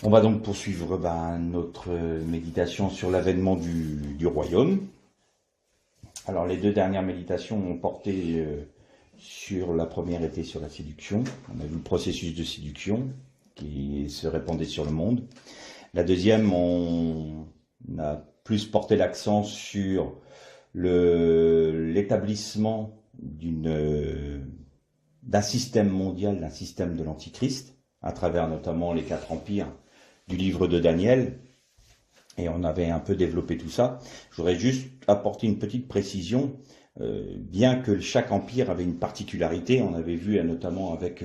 On va donc poursuivre notre méditation sur l'avènement du royaume. Alors les deux dernières méditations ont porté sur la première était sur la séduction. On a vu le processus de séduction qui se répandait sur le monde. La deuxième, on a plus porté l'accent sur l'établissement d'un système mondial, d'un système de l'Antichrist, à travers notamment les 4 empires du livre de Daniel, et on avait un peu développé tout ça. J'aurais juste apporté une petite précision, bien que chaque empire avait une particularité, on avait vu notamment avec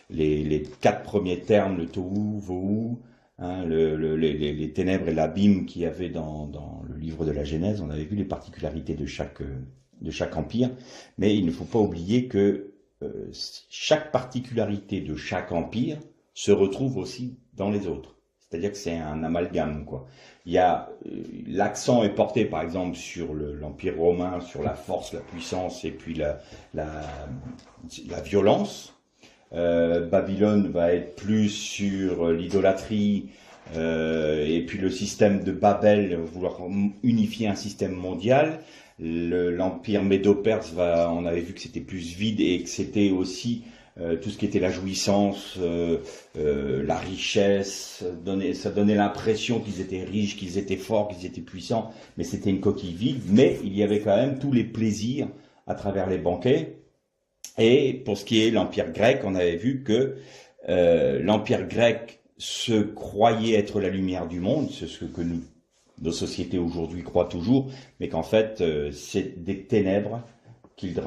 les 4 premiers termes, le Tohu, Vohu, hein, les ténèbres et l'abîme qu'il y avait dans le livre de la Genèse, on avait vu les particularités de chaque empire, mais il ne faut pas oublier que chaque particularité de chaque empire se retrouve aussi dans les autres. C'est-à-dire que c'est un amalgame, quoi. Il y a l'accent est porté, par exemple, sur l'Empire romain, sur la force, la puissance et puis la violence. Babylone va être plus sur l'idolâtrie et puis le système de Babel, vouloir unifier un système mondial. L'Empire médo-perse on avait vu que c'était plus vide et que c'était aussi tout ce qui était la jouissance, la richesse, ça donnait l'impression qu'ils étaient riches, qu'ils étaient forts, qu'ils étaient puissants, mais c'était une coquille vide. Mais il y avait quand même tous les plaisirs à travers les banquets. Et pour ce qui est l'Empire grec, on avait vu que l'Empire grec se croyait être la lumière du monde, c'est ce que nos sociétés aujourd'hui croient toujours, mais qu'en fait c'est des ténèbres qu'il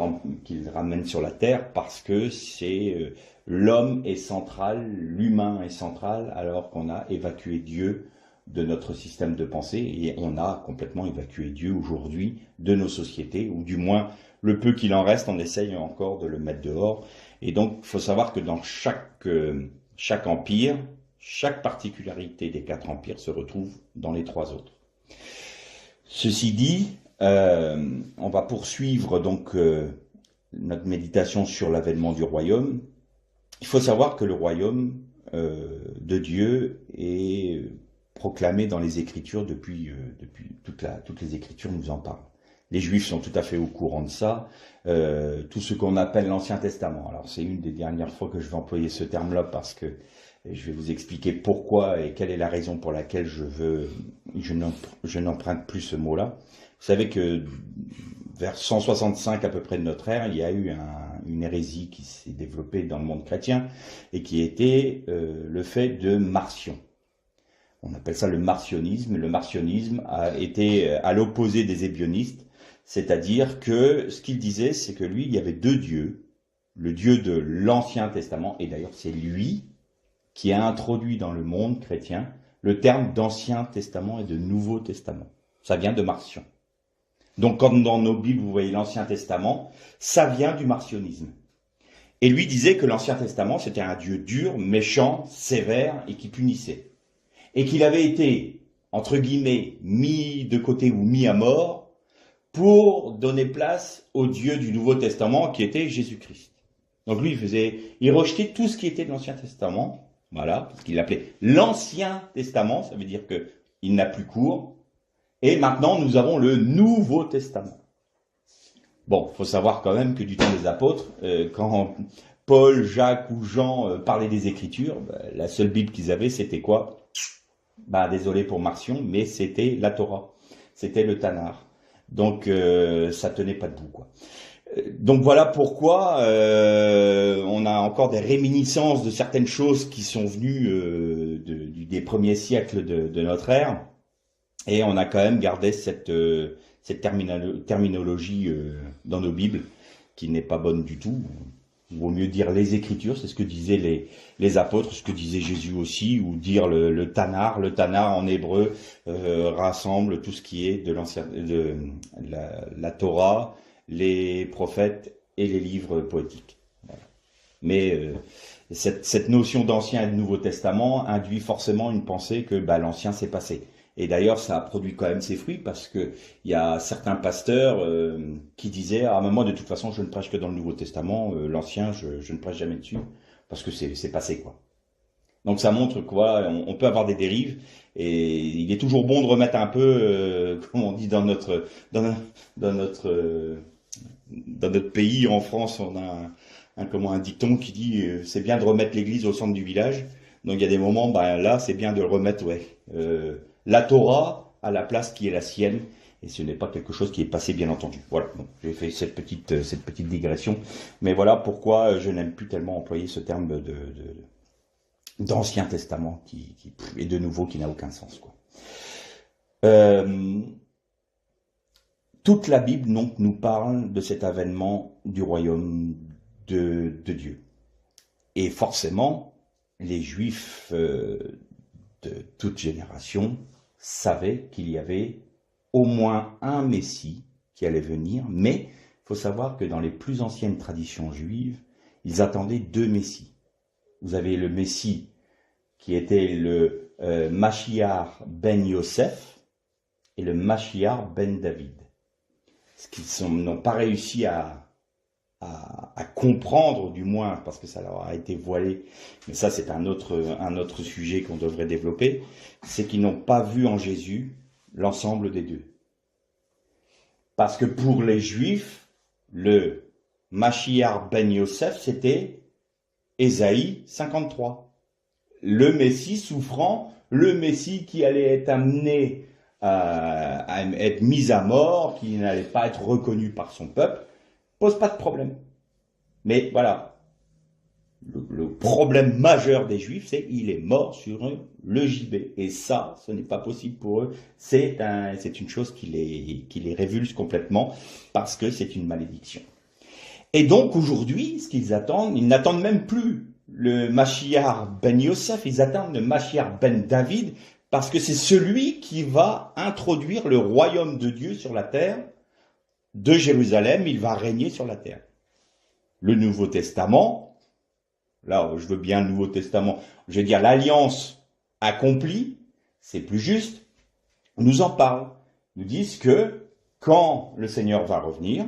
ramène sur la terre parce que c'est l'homme est central, l'humain est central, alors qu'on a évacué Dieu de notre système de pensée et on a complètement évacué Dieu aujourd'hui de nos sociétés, ou du moins le peu qu'il en reste, on essaye encore de le mettre dehors. Et donc il faut savoir que dans chaque empire, chaque particularité des 4 empires se retrouve dans les 3 autres. Ceci dit, on va poursuivre donc notre méditation sur l'avènement du royaume. Il faut savoir que le royaume de Dieu est proclamé dans les Écritures depuis toutes les Écritures nous en parlent. Les Juifs sont tout à fait au courant de ça. Tout ce qu'on appelle l'Ancien Testament. Alors c'est une des dernières fois que je vais employer ce terme-là parce que je vais vous expliquer pourquoi et quelle est la raison pour laquelle je n'emprunte plus ce mot-là. Vous savez que vers 165 à peu près de notre ère, il y a eu une hérésie qui s'est développée dans le monde chrétien et qui était le fait de Marcion. On appelle ça le marcionisme. Le marcionisme a été à l'opposé des ébionistes, c'est-à-dire que ce qu'il disait, c'est que lui, il y avait 2 dieux, le Dieu de l'Ancien Testament, et d'ailleurs c'est lui qui a introduit dans le monde chrétien le terme d'Ancien Testament et de Nouveau Testament. Ça vient de Marcion. Donc quand dans nos Bibles, vous voyez l'Ancien Testament, ça vient du marcionisme. Et lui disait que l'Ancien Testament, c'était un Dieu dur, méchant, sévère et qui punissait. Et qu'il avait été, entre guillemets, mis de côté ou mis à mort pour donner place au Dieu du Nouveau Testament qui était Jésus-Christ. Donc lui, il rejetait tout ce qui était de l'Ancien Testament. Voilà, parce qu'il l'appelait l'Ancien Testament, ça veut dire qu'il n'a plus cours. Et maintenant, nous avons le Nouveau Testament. Bon, il faut savoir quand même que du temps des apôtres, quand Paul, Jacques ou Jean parlaient des Écritures, la seule Bible qu'ils avaient, c'était quoi? Désolé pour Marcion, mais c'était la Torah. C'était le Tanar. Donc, ça tenait pas debout, quoi. Donc voilà pourquoi on a encore des réminiscences de certaines choses qui sont venues des premiers siècles de notre ère, et on a quand même gardé cette terminologie dans nos Bibles qui n'est pas bonne du tout. Il vaut mieux dire les Écritures, c'est ce que disaient les apôtres, ce que disait Jésus aussi, ou dire le Tanar. Le Tanar en hébreu rassemble tout ce qui est de la Torah, les prophètes et les livres poétiques. Voilà. Mais cette notion d'Ancien et de Nouveau Testament induit forcément une pensée que l'Ancien s'est passé. Et d'ailleurs, ça a produit quand même ses fruits parce que il y a certains pasteurs qui disaient mais moi de toute façon je ne prêche que dans le Nouveau Testament, l'Ancien je ne prêche jamais dessus parce que c'est passé quoi. Donc ça montre quoi, on peut avoir des dérives, et il est toujours bon de remettre un peu, comme on dit dans notre, dans notre pays, en France, on a un dicton qui dit c'est bien de remettre l'église au centre du village. Donc il y a des moments, ben là c'est bien de le remettre, la Torah à la place qui est la sienne, et ce n'est pas quelque chose qui est passé, bien entendu. Voilà, donc j'ai fait cette petite digression, mais voilà pourquoi je n'aime plus tellement employer ce terme d'Ancien Testament et de Nouveau qui n'a aucun sens, quoi. Toute la Bible donc nous parle de cet avènement du royaume de Dieu. Et forcément, les Juifs de toute génération savaient qu'il y avait au moins un Messie qui allait venir, mais il faut savoir que dans les plus anciennes traditions juives, ils attendaient deux Messies. Vous avez le Messie qui était le Mashiach ben Yosef et le Mashiach ben David. Ce qu'ils n'ont pas réussi à comprendre, du moins, parce que ça leur a été voilé, mais ça c'est un autre sujet qu'on devrait développer, c'est qu'ils n'ont pas vu en Jésus l'ensemble des deux. Parce que pour les Juifs, le Mashiach ben Yosef, c'était Ésaïe 53. Le Messie souffrant, le Messie qui allait être amené à être mis à mort, qui n'allait pas être reconnu par son peuple, pose pas de problème. Mais voilà, le problème majeur des Juifs, c'est qu'il est mort sur le gibet. Et ça, ce n'est pas possible pour eux. C'est une chose qui les révulse complètement, parce que c'est une malédiction. Et donc aujourd'hui, ce qu'ils attendent, ils n'attendent même plus le Mashiach ben Yosef, ils attendent le Mashiach ben David, parce que c'est celui qui va introduire le royaume de Dieu sur la terre. De Jérusalem, il va régner sur la terre. Le Nouveau Testament, là je veux bien le Nouveau Testament, je veux dire l'alliance accomplie, c'est plus juste, nous en parle. Nous disent que quand le Seigneur va revenir,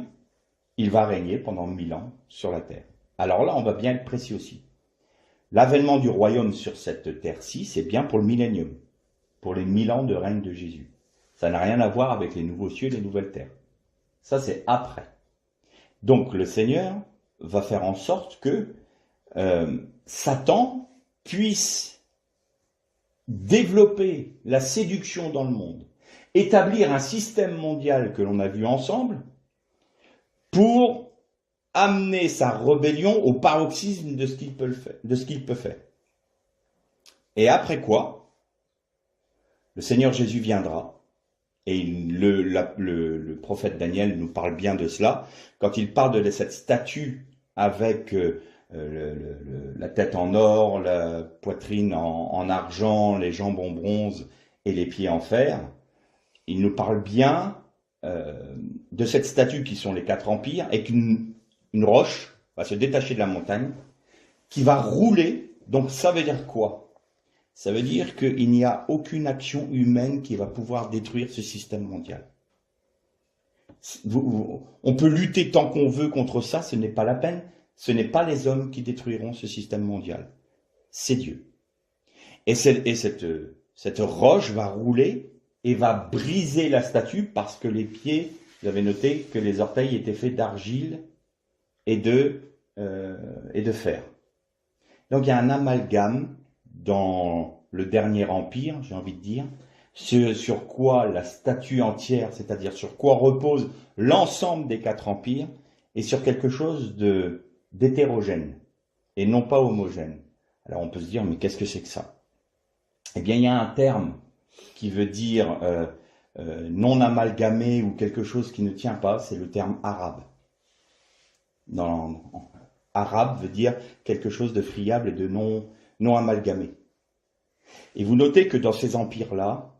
il va régner pendant 1000 ans sur la terre. Alors là, on va bien être précis aussi. L'avènement du royaume sur cette terre-ci, c'est bien pour le millénium, pour les 1000 ans de règne de Jésus. Ça n'a rien à voir avec les nouveaux cieux et les nouvelles terres. Ça, c'est après. Donc, le Seigneur va faire en sorte que Satan puisse développer la séduction dans le monde, établir un système mondial que l'on a vu ensemble, pour amener sa rébellion au paroxysme de ce qu'il peut faire. Et après quoi, le Seigneur Jésus viendra, et le prophète Daniel nous parle bien de cela, quand il parle de cette statue avec la tête en or, la poitrine en argent, les jambes en bronze et les pieds en fer, il nous parle bien de cette statue qui sont les 4 empires, et qu'une roche va se détacher de la montagne, qui va rouler. Donc ça veut dire quoi? Ça veut dire qu'il n'y a aucune action humaine qui va pouvoir détruire ce système mondial. On peut lutter tant qu'on veut contre ça, ce n'est pas la peine. Ce n'est pas les hommes qui détruiront ce système mondial. C'est Dieu. Et cette roche va rouler et va briser la statue, parce que les pieds, vous avez noté que les orteils étaient faits d'argile et de fer. Donc il y a un amalgame dans le dernier empire, j'ai envie de dire, sur quoi la statue entière, c'est-à-dire sur quoi repose l'ensemble des 4 empires, et sur quelque chose d'hétérogène, et non pas homogène. Alors on peut se dire, mais qu'est-ce que c'est que ça? Eh bien, il y a un terme qui veut dire non amalgamé, ou quelque chose qui ne tient pas, c'est le terme arabe. Arabe veut dire quelque chose de friable et de non amalgamé. Et vous notez que dans ces empires-là,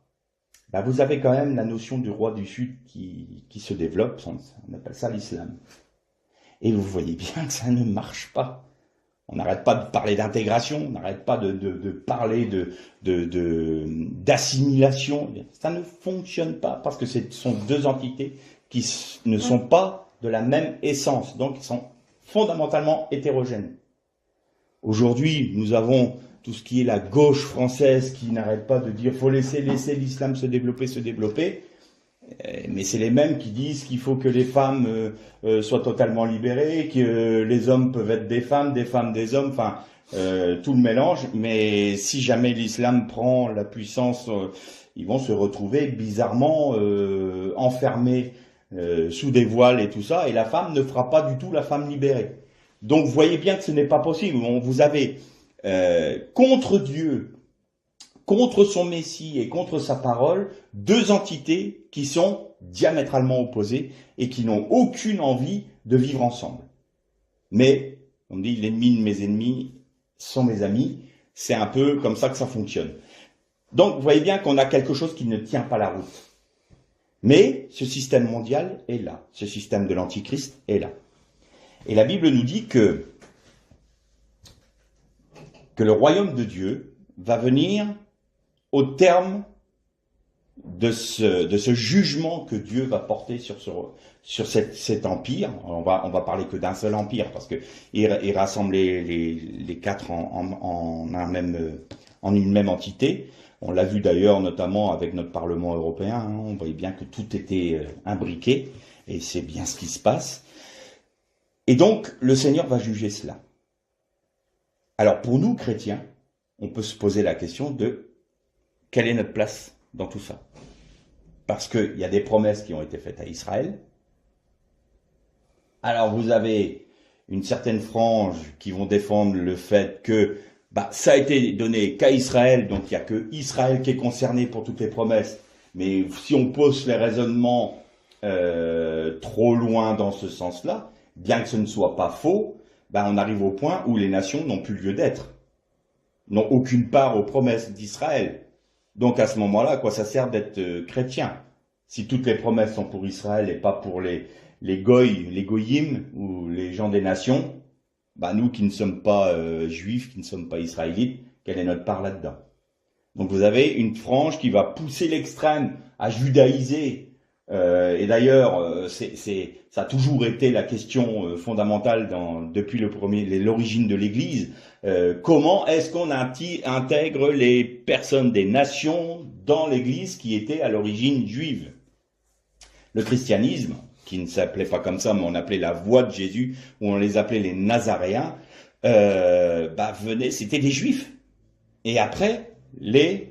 vous avez quand même la notion du roi du Sud qui se développe, on appelle ça l'islam. Et vous voyez bien que ça ne marche pas. On n'arrête pas de parler d'intégration, on n'arrête pas de parler d'assimilation. Ça ne fonctionne pas, parce que ce sont deux entités qui ne sont pas de la même essence, donc ils sont fondamentalement hétérogènes. Aujourd'hui, nous avons tout ce qui est la gauche française qui n'arrête pas de dire faut laisser l'islam se développer. Mais c'est les mêmes qui disent qu'il faut que les femmes soient totalement libérées, que les hommes peuvent être des femmes des hommes, enfin tout le mélange. Mais si jamais l'islam prend la puissance, ils vont se retrouver bizarrement enfermés sous des voiles et tout ça, et la femme ne fera pas du tout la femme libérée. Donc vous voyez bien que ce n'est pas possible. Vous avez contre Dieu, contre son Messie et contre sa parole, deux entités qui sont diamétralement opposées et qui n'ont aucune envie de vivre ensemble. Mais, on dit, l'ennemi de mes ennemis sont mes amis. C'est un peu comme ça que ça fonctionne. Donc, vous voyez bien qu'on a quelque chose qui ne tient pas la route. Mais ce système mondial est là. Ce système de l'Antichrist est là. Et la Bible nous dit que le royaume de Dieu va venir au terme de ce jugement que Dieu va porter sur cet empire. On va parler que d'un seul empire, parce que il rassemble les quatre en une même entité. On l'a vu d'ailleurs notamment avec notre Parlement européen, hein, on voyait bien que tout était imbriqué, et c'est bien ce qui se passe. Et donc, le Seigneur va juger cela. Alors, pour nous, chrétiens, on peut se poser la question de quelle est notre place dans tout ça? Parce qu'il y a des promesses qui ont été faites à Israël. Alors, vous avez une certaine frange qui vont défendre le fait que ça a été donné qu'à Israël, donc il n'y a que Israël qui est concerné pour toutes les promesses. Mais si on pose les raisonnements trop loin dans ce sens-là, bien que ce ne soit pas faux, on arrive au point où les nations n'ont plus lieu d'être, n'ont aucune part aux promesses d'Israël. Donc à ce moment-là, à quoi ça sert d'être chrétien? Si toutes les promesses sont pour Israël et pas pour les goy, les goyim ou les gens des nations, nous qui ne sommes pas juifs, qui ne sommes pas israélites, quelle est notre part là-dedans? Donc vous avez une frange qui va pousser l'extrême à judaïser. Et d'ailleurs, ça a toujours été la question fondamentale depuis l'origine de l'Église. Comment est-ce qu'on intègre les personnes des nations dans l'Église qui était à l'origine juive? Le christianisme, qui ne s'appelait pas comme ça, mais on appelait la voie de Jésus, ou on les appelait les Nazaréens, venaient, c'était des Juifs. Et après, les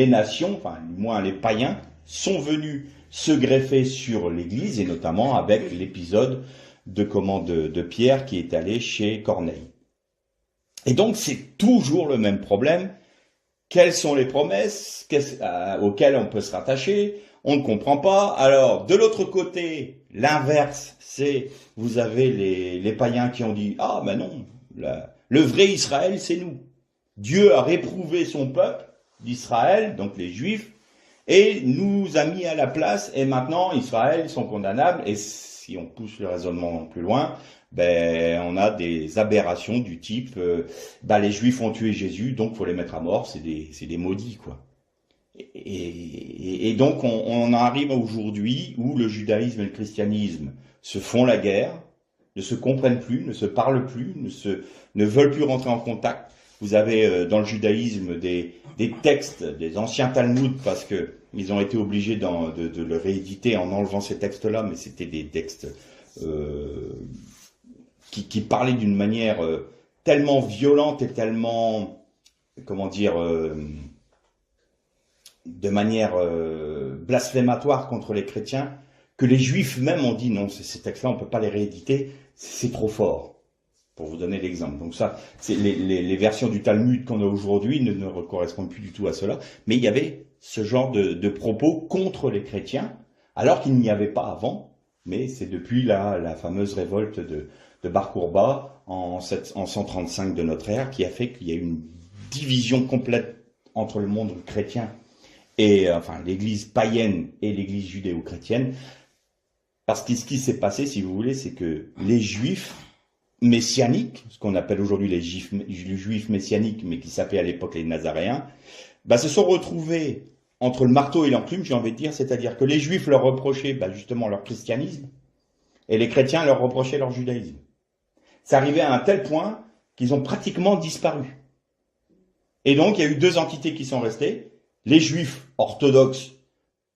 nations, enfin du moins les païens, sont venus se greffer sur l'Église, et notamment avec l'épisode de Pierre qui est allé chez Corneille. Et donc c'est toujours le même problème. Quelles sont les promesses auxquelles on peut se rattacher? On ne comprend pas. Alors, de l'autre côté, l'inverse, c'est, vous avez les païens qui ont dit, non, le vrai Israël, c'est nous. Dieu a réprouvé son peuple d'Israël, donc les Juifs, et nous a mis à la place, et maintenant, Israël sont condamnables, et si on pousse le raisonnement plus loin, on a des aberrations du type, les Juifs ont tué Jésus, donc faut les mettre à mort, c'est des maudits, quoi. Et donc on arrive aujourd'hui où le judaïsme et le christianisme se font la guerre, ne se comprennent plus, ne se parlent plus, ne veulent plus rentrer en contact. Vous avez dans le judaïsme des textes, des anciens Talmuds, parce que ils ont été obligés de le rééditer en enlevant ces textes-là, mais c'était des textes qui parlaient d'une manière tellement violente et tellement, de manière blasphématoire contre les chrétiens, que les juifs même ont dit non, ces textes-là, on ne peut pas les rééditer, c'est trop fort. Pour vous donner l'exemple. Donc ça, c'est les versions du Talmud qu'on a aujourd'hui ne correspondent plus du tout à cela. Mais il y avait ce genre de propos contre les chrétiens, alors qu'il n'y avait pas avant. Mais c'est depuis la fameuse révolte de Bar Kokhba en 135 de notre ère qui a fait qu'il y a eu une division complète entre le monde chrétien et l'Église païenne et l'Église judéo-chrétienne. Parce que ce qui s'est passé, si vous voulez, c'est que les Juifs messianiques, ce qu'on appelle aujourd'hui les juifs messianiques, mais qui s'appelaient à l'époque les Nazaréens, se sont retrouvés entre le marteau et l'enclume, j'ai envie de dire, c'est-à-dire que les Juifs leur reprochaient justement leur christianisme, et les chrétiens leur reprochaient leur judaïsme. C'est arrivé à un tel point qu'ils ont pratiquement disparu. Et donc, il y a eu deux entités qui sont restées. Les juifs orthodoxes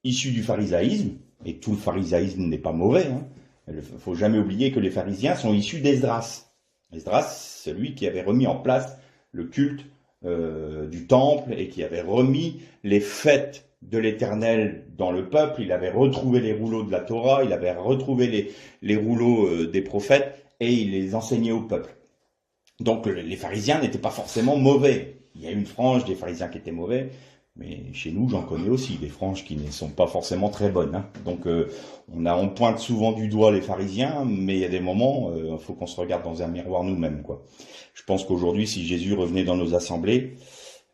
issus du pharisaïsme, et tout le pharisaïsme n'est pas mauvais, hein. Il ne faut jamais oublier que les pharisiens sont issus d'Esdras. Esdras, celui qui avait remis en place le culte du temple et qui avait remis les fêtes de l'Éternel dans le peuple. Il avait retrouvé les rouleaux de la Torah, il avait retrouvé les rouleaux des prophètes et il les enseignait au peuple. Donc les pharisiens n'étaient pas forcément mauvais. Il y a une frange des pharisiens qui étaient mauvais, mais chez nous, j'en connais aussi, des franges qui ne sont pas forcément très bonnes, hein. Donc on pointe souvent du doigt les pharisiens, mais il y a des moments, il faut qu'on se regarde dans un miroir nous-mêmes, quoi. Je pense qu'aujourd'hui, si Jésus revenait dans nos assemblées,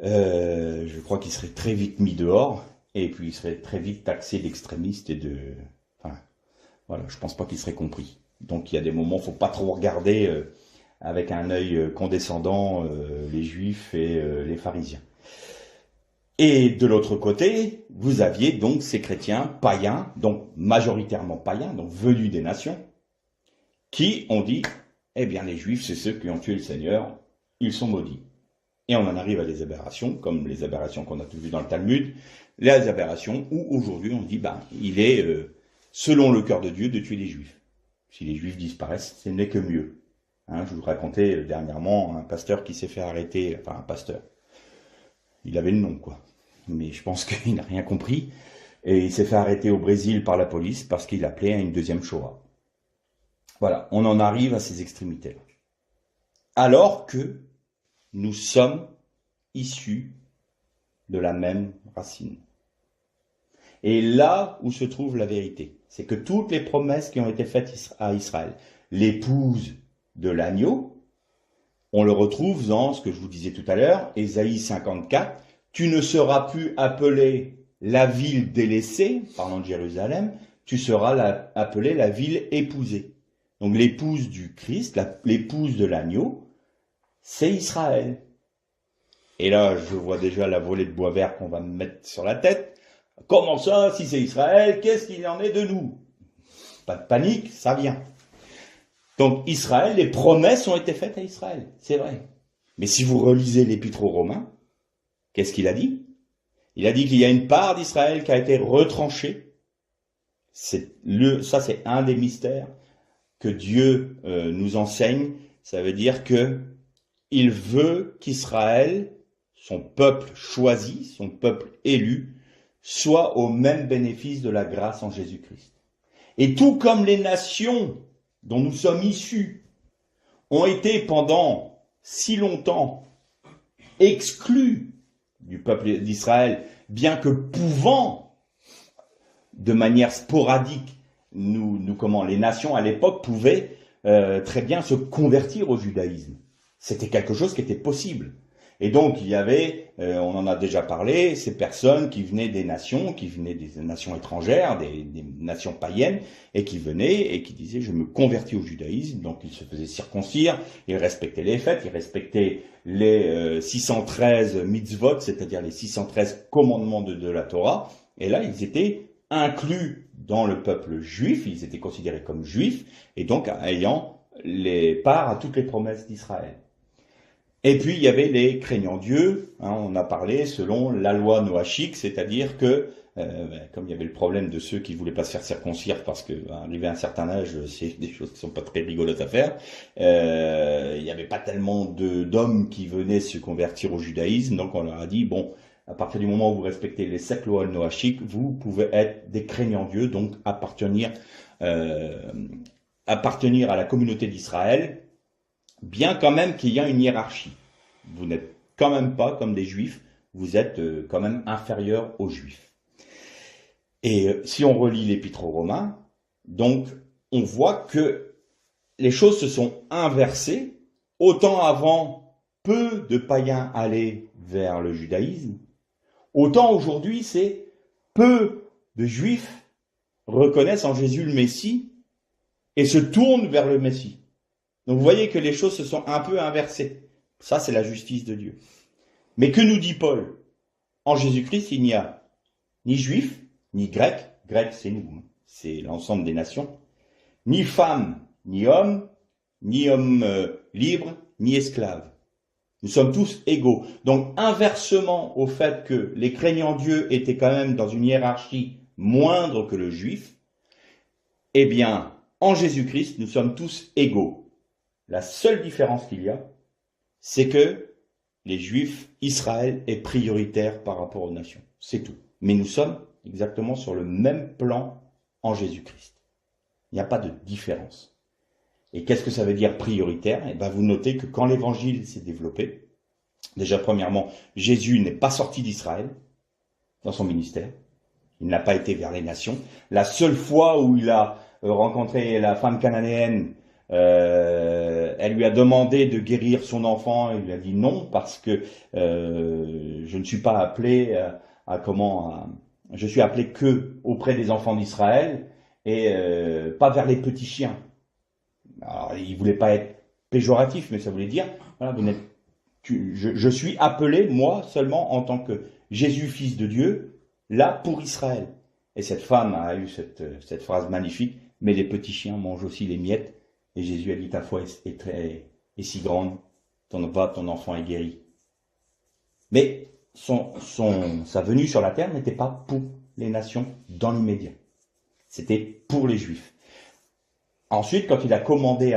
je crois qu'il serait très vite mis dehors, et puis il serait très vite taxé d'extrémiste et de... Enfin, voilà, je pense pas qu'il serait compris. Donc il y a des moments, faut pas trop regarder avec un œil condescendant les juifs et les pharisiens. Et de l'autre côté, vous aviez donc ces chrétiens païens, donc majoritairement païens, donc venus des nations, qui ont dit, eh bien les juifs, c'est ceux qui ont tué le Seigneur, ils sont maudits. Et on en arrive à des aberrations, comme les aberrations qu'on a toutes vues dans le Talmud, les aberrations où aujourd'hui on dit, il est selon le cœur de Dieu de tuer les juifs. Si les juifs disparaissent, ce n'est que mieux. Hein, je vous racontais dernièrement un pasteur qui s'est fait arrêter, enfin un pasteur. Il avait le nom, quoi. Mais je pense qu'il n'a rien compris. Et il s'est fait arrêter au Brésil par la police parce qu'il appelait à une deuxième Shoah. Voilà, on en arrive à ces extrémités-là. Alors que nous sommes issus de la même racine. Et là où se trouve la vérité, c'est que toutes les promesses qui ont été faites à Israël, l'épouse de l'agneau, on le retrouve dans ce que je vous disais tout à l'heure, Ésaïe 54, tu ne seras plus appelé la ville délaissée, parlant de Jérusalem, tu seras appelé la ville épousée. Donc l'épouse du Christ, l'épouse de l'agneau, c'est Israël. Et là, je vois déjà la volée de bois vert qu'on va me mettre sur la tête. Comment ça, si c'est Israël, qu'est-ce qu'il en est de nous? Pas de panique, ça vient. Donc Israël, les promesses ont été faites à Israël, c'est vrai. Mais si vous relisez l'Épître aux Romains, qu'est-ce qu'il a dit? Il a dit qu'il y a une part d'Israël qui a été retranchée. Ça, c'est un des mystères que Dieu nous enseigne. Ça veut dire que il veut qu'Israël, son peuple choisi, son peuple élu, soit au même bénéfice de la grâce en Jésus-Christ. Et tout comme les nations dont nous sommes issus ont été pendant si longtemps exclus du peuple d'Israël, bien que pouvant, de manière sporadique, les nations à l'époque pouvaient très bien se convertir au judaïsme. C'était quelque chose qui était possible. Et donc, il y avait, on en a déjà parlé, ces personnes qui venaient des nations étrangères, des nations païennes, et qui venaient et qui disaient, je me convertis au judaïsme. Donc, ils se faisaient circoncire, ils respectaient les fêtes, ils respectaient les 613 mitzvot, c'est-à-dire les 613 commandements de la Torah. Et là, ils étaient inclus dans le peuple juif, ils étaient considérés comme juifs, et donc ayant les parts à toutes les promesses d'Israël. Et puis, il y avait les craignants Dieu, hein, on a parlé selon la loi noachique, c'est-à-dire que, comme il y avait le problème de ceux qui voulaient pas se faire circoncire parce que, arrivé à un certain âge, c'est des choses qui sont pas très rigolotes à faire, il n'y avait pas tellement d'hommes qui venaient se convertir au judaïsme, donc on leur a dit, bon, à partir du moment où vous respectez les 7 lois noachiques, vous pouvez être des craignants Dieu, donc appartenir à la communauté d'Israël, bien quand même qu'il y a une hiérarchie. Vous n'êtes quand même pas comme des juifs, vous êtes quand même inférieurs aux juifs. Et si on relit l'Épître aux Romains, donc on voit que les choses se sont inversées. Autant avant, peu de païens allaient vers le judaïsme, autant aujourd'hui, c'est peu de juifs reconnaissent en Jésus le Messie et se tournent vers le Messie. Donc vous voyez que les choses se sont un peu inversées. Ça, c'est la justice de Dieu. Mais que nous dit Paul? En Jésus-Christ, il n'y a ni juif, ni grec. Grec, c'est nous, c'est l'ensemble des nations. Ni femme, ni homme libre, ni esclave. Nous sommes tous égaux. Donc, inversement au fait que les craignants Dieu étaient quand même dans une hiérarchie moindre que le juif, eh bien, en Jésus-Christ, nous sommes tous égaux. La seule différence qu'il y a, c'est que les juifs, Israël est prioritaire par rapport aux nations. C'est tout. Mais nous sommes exactement sur le même plan en Jésus-Christ. Il n'y a pas de différence. Et qu'est-ce que ça veut dire prioritaire? Eh bien, vous notez que quand l'évangile s'est développé, déjà premièrement, Jésus n'est pas sorti d'Israël dans son ministère. Il n'a pas été vers les nations. La seule fois où il a rencontré la femme cananéenne, elle lui a demandé de guérir son enfant. Il lui a dit non parce que je ne suis pas appelé je suis appelé que auprès des enfants d'Israël et pas vers les petits chiens. Alors, il voulait pas être péjoratif, mais ça voulait dire, voilà, je suis appelé, moi, seulement en tant que Jésus, fils de Dieu, là, pour Israël. Et cette femme a eu cette phrase magnifique, mais les petits chiens mangent aussi les miettes. Et Jésus a dit, ta foi est si grande, ton enfant est guéri. Mais sa venue sur la terre n'était pas pour les nations dans l'immédiat. C'était pour les Juifs. Ensuite, quand il a commandé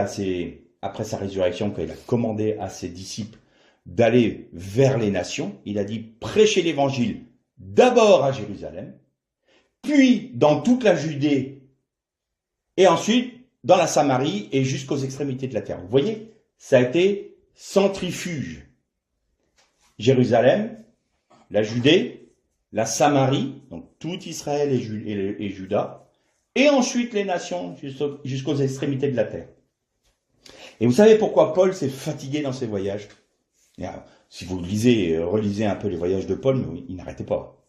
après sa résurrection, quand il a commandé à ses disciples d'aller vers les nations, il a dit prêchez l'évangile d'abord à Jérusalem, puis dans toute la Judée, et ensuite dans la Samarie et jusqu'aux extrémités de la terre. Vous voyez, ça a été centrifuge. Jérusalem, la Judée, la Samarie, donc tout Israël et Juda, et ensuite les nations jusqu'aux extrémités de la terre. Et vous savez pourquoi Paul s'est fatigué dans ses voyages? Alors, si vous relisez un peu les voyages de Paul, mais il n'arrêtait pas.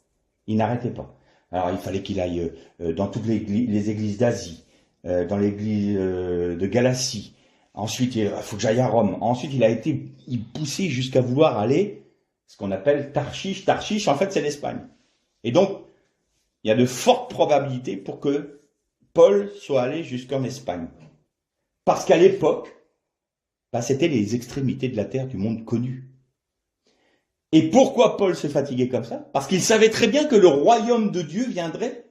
Il n'arrêtait pas. Alors il fallait qu'il aille dans toutes les églises d'Asie, dans l'église de Galatie. Ensuite, il faut que j'aille à Rome. Ensuite, il poussait jusqu'à vouloir aller, ce qu'on appelle Tarchiche. Tarchiche, en fait, c'est l'Espagne. Et donc, il y a de fortes probabilités pour que Paul soit allé jusqu'en Espagne. Parce qu'à l'époque, c'était les extrémités de la terre du monde connu. Et pourquoi Paul se fatiguait comme ça? Parce qu'il savait très bien que le royaume de Dieu viendrait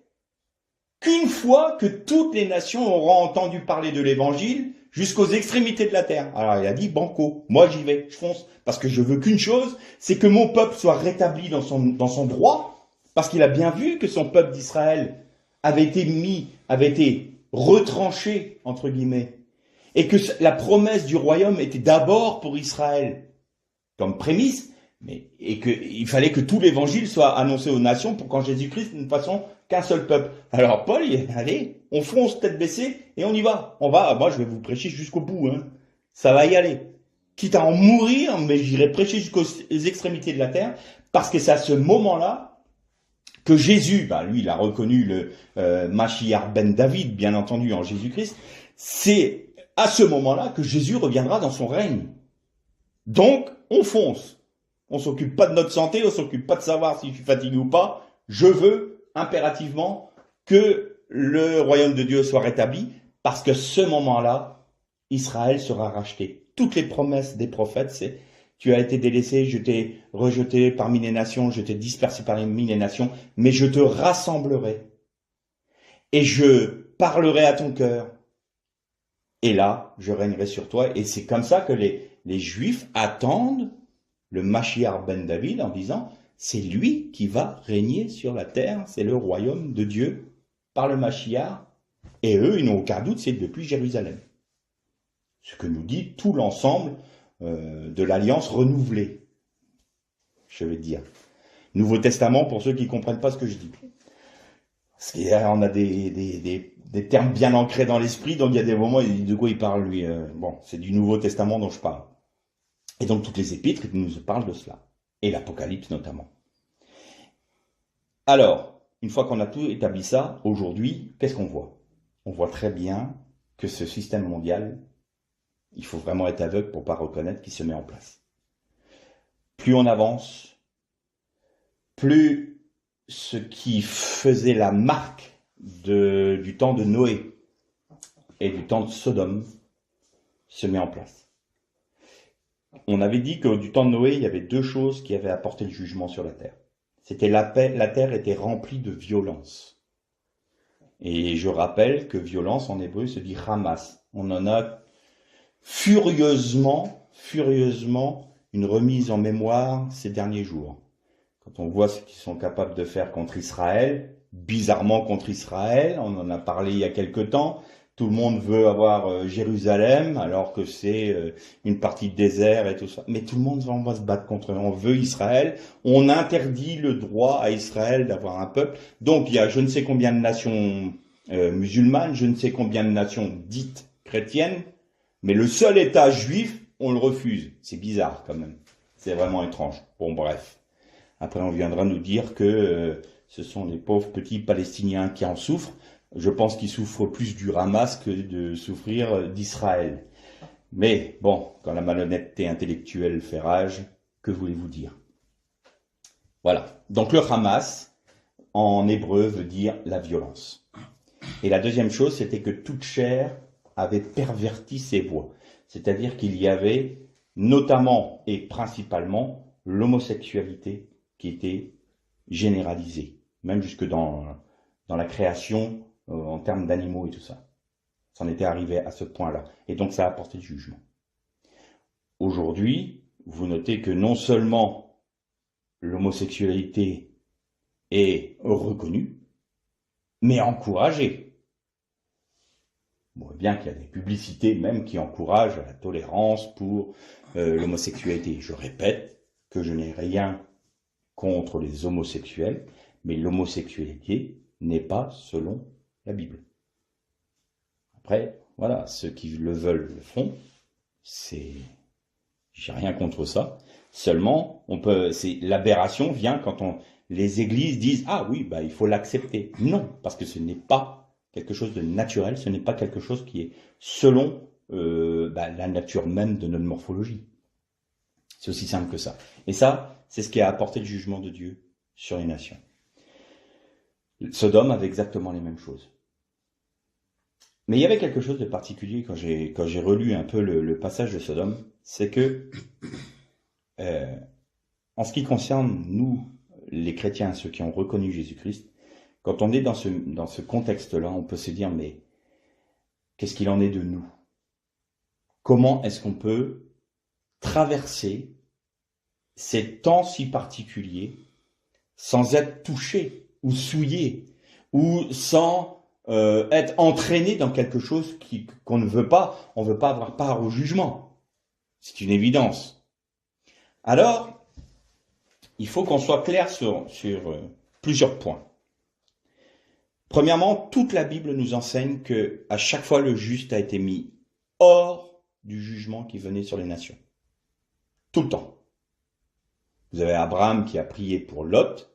qu'une fois que toutes les nations auront entendu parler de l'évangile jusqu'aux extrémités de la terre. Alors il a dit, banco, moi j'y vais, je fonce, parce que je veux qu'une chose, c'est que mon peuple soit rétabli dans son droit, parce qu'il a bien vu que son peuple d'Israël avait été retranché, entre guillemets, et que la promesse du royaume était d'abord pour Israël, comme prémisse, et qu'il fallait que tout l'évangile soit annoncé aux nations pour qu'en Jésus-Christ, nous ne fassions qu'un seul peuple. Alors Paul, allez, on fonce tête baissée et on y va. Moi je vais vous prêcher jusqu'au bout, hein. Ça va y aller. Quitte à en mourir, mais j'irai prêcher jusqu'aux extrémités de la terre, parce que c'est à ce moment-là que Jésus, lui il a reconnu le Mashiach ben David, bien entendu en Jésus-Christ, c'est à ce moment-là que Jésus reviendra dans son règne. Donc, on fonce. On s'occupe pas de notre santé, on s'occupe pas de savoir si je suis fatigué ou pas. Je veux impérativement que le royaume de Dieu soit rétabli, parce que ce moment-là, Israël sera racheté. Toutes les promesses des prophètes, c'est tu as été délaissé, je t'ai rejeté parmi les nations, je t'ai dispersé parmi les nations, mais je te rassemblerai. Et je parlerai à ton cœur. Et là, je régnerai sur toi. Et c'est comme ça que les Juifs attendent le Mashiach ben David en disant, c'est lui qui va régner sur la terre, c'est le royaume de Dieu par le Mashiach. Et eux, ils n'ont aucun doute, c'est depuis Jérusalem. Ce que nous dit tout l'ensemble de l'alliance renouvelée, je vais dire. Nouveau Testament pour ceux qui ne comprennent pas ce que je dis. Parce qu'on a des termes bien ancrés dans l'esprit, donc il y a des moments, de quoi il parle lui. C'est du Nouveau Testament dont je parle. Et donc toutes les épîtres nous parlent de cela. Et l'Apocalypse notamment. Alors, une fois qu'on a tout établi ça, aujourd'hui, qu'est-ce qu'on voit? On voit très bien que ce système mondial, il faut vraiment être aveugle pour ne pas reconnaître qu'il se met en place. Plus on avance, plus ce qui faisait la marque du temps de Noé et du temps de Sodome se met en place. On avait dit que du temps de Noé, il y avait deux choses qui avaient apporté le jugement sur la terre. C'était la terre était remplie de violence. Et je rappelle que violence en hébreu se dit Hamas. On en a furieusement une remise en mémoire ces derniers jours. Quand on voit ce qu'ils sont capables de faire contre Israël, bizarrement contre Israël, on en a parlé il y a quelque temps, tout le monde veut avoir Jérusalem, alors que c'est une partie de désert et tout ça. Mais tout le monde va se battre contre eux. On veut Israël, on interdit le droit à Israël d'avoir un peuple. Donc il y a je ne sais combien de nations musulmanes, je ne sais combien de nations dites chrétiennes, mais le seul État juif, on le refuse. C'est bizarre quand même. C'est vraiment étrange. Bon, bref. Après, on viendra nous dire que ce sont les pauvres petits Palestiniens qui en souffrent. Je pense qu'ils souffrent plus du Hamas que de souffrir d'Israël. Mais bon, quand la malhonnêteté intellectuelle fait rage, que voulez-vous dire? Voilà. Donc le Hamas, en hébreu, veut dire la violence. Et la deuxième chose, c'était que toute chair avait perverti ses voies. C'est-à-dire qu'il y avait notamment et principalement l'homosexualité qui était généralisée, même jusque dans la création en termes d'animaux et tout ça. Ça en était arrivé à ce point-là. Et donc ça a apporté le jugement. Aujourd'hui, vous notez que non seulement l'homosexualité est reconnue, mais encouragée. On voit bien qu'il y a des publicités même qui encouragent la tolérance pour l'homosexualité. Je répète que je n'ai rien contre les homosexuels, mais l'homosexualité n'est pas selon la Bible. Après, voilà, ceux qui le veulent le font, j'ai rien contre ça. Seulement, l'aberration vient quand les églises disent ah oui, bah il faut l'accepter. Non, parce que ce n'est pas quelque chose de naturel, ce n'est pas quelque chose qui est selon la nature même de notre morphologie. C'est aussi simple que ça. Et ça, c'est ce qui a apporté le jugement de Dieu sur les nations. Sodome avait exactement les mêmes choses. Mais il y avait quelque chose de particulier quand j'ai relu un peu le passage de Sodome, c'est que en ce qui concerne nous, les chrétiens, ceux qui ont reconnu Jésus-Christ, quand on est dans ce contexte-là, on peut se dire, mais qu'est-ce qu'il en est de nous? Comment est-ce qu'on peut traverser ces temps si particuliers sans être touché ou souillé ou sans être entraîné dans quelque chose qu'on ne veut pas? On ne veut pas avoir part au jugement. C'est une évidence. Alors, il faut qu'on soit clair sur plusieurs points. Premièrement, toute la Bible nous enseigne que à chaque fois le juste a été mis hors du jugement qui venait sur les nations. Tout le temps. Vous avez Abraham qui a prié pour Lot.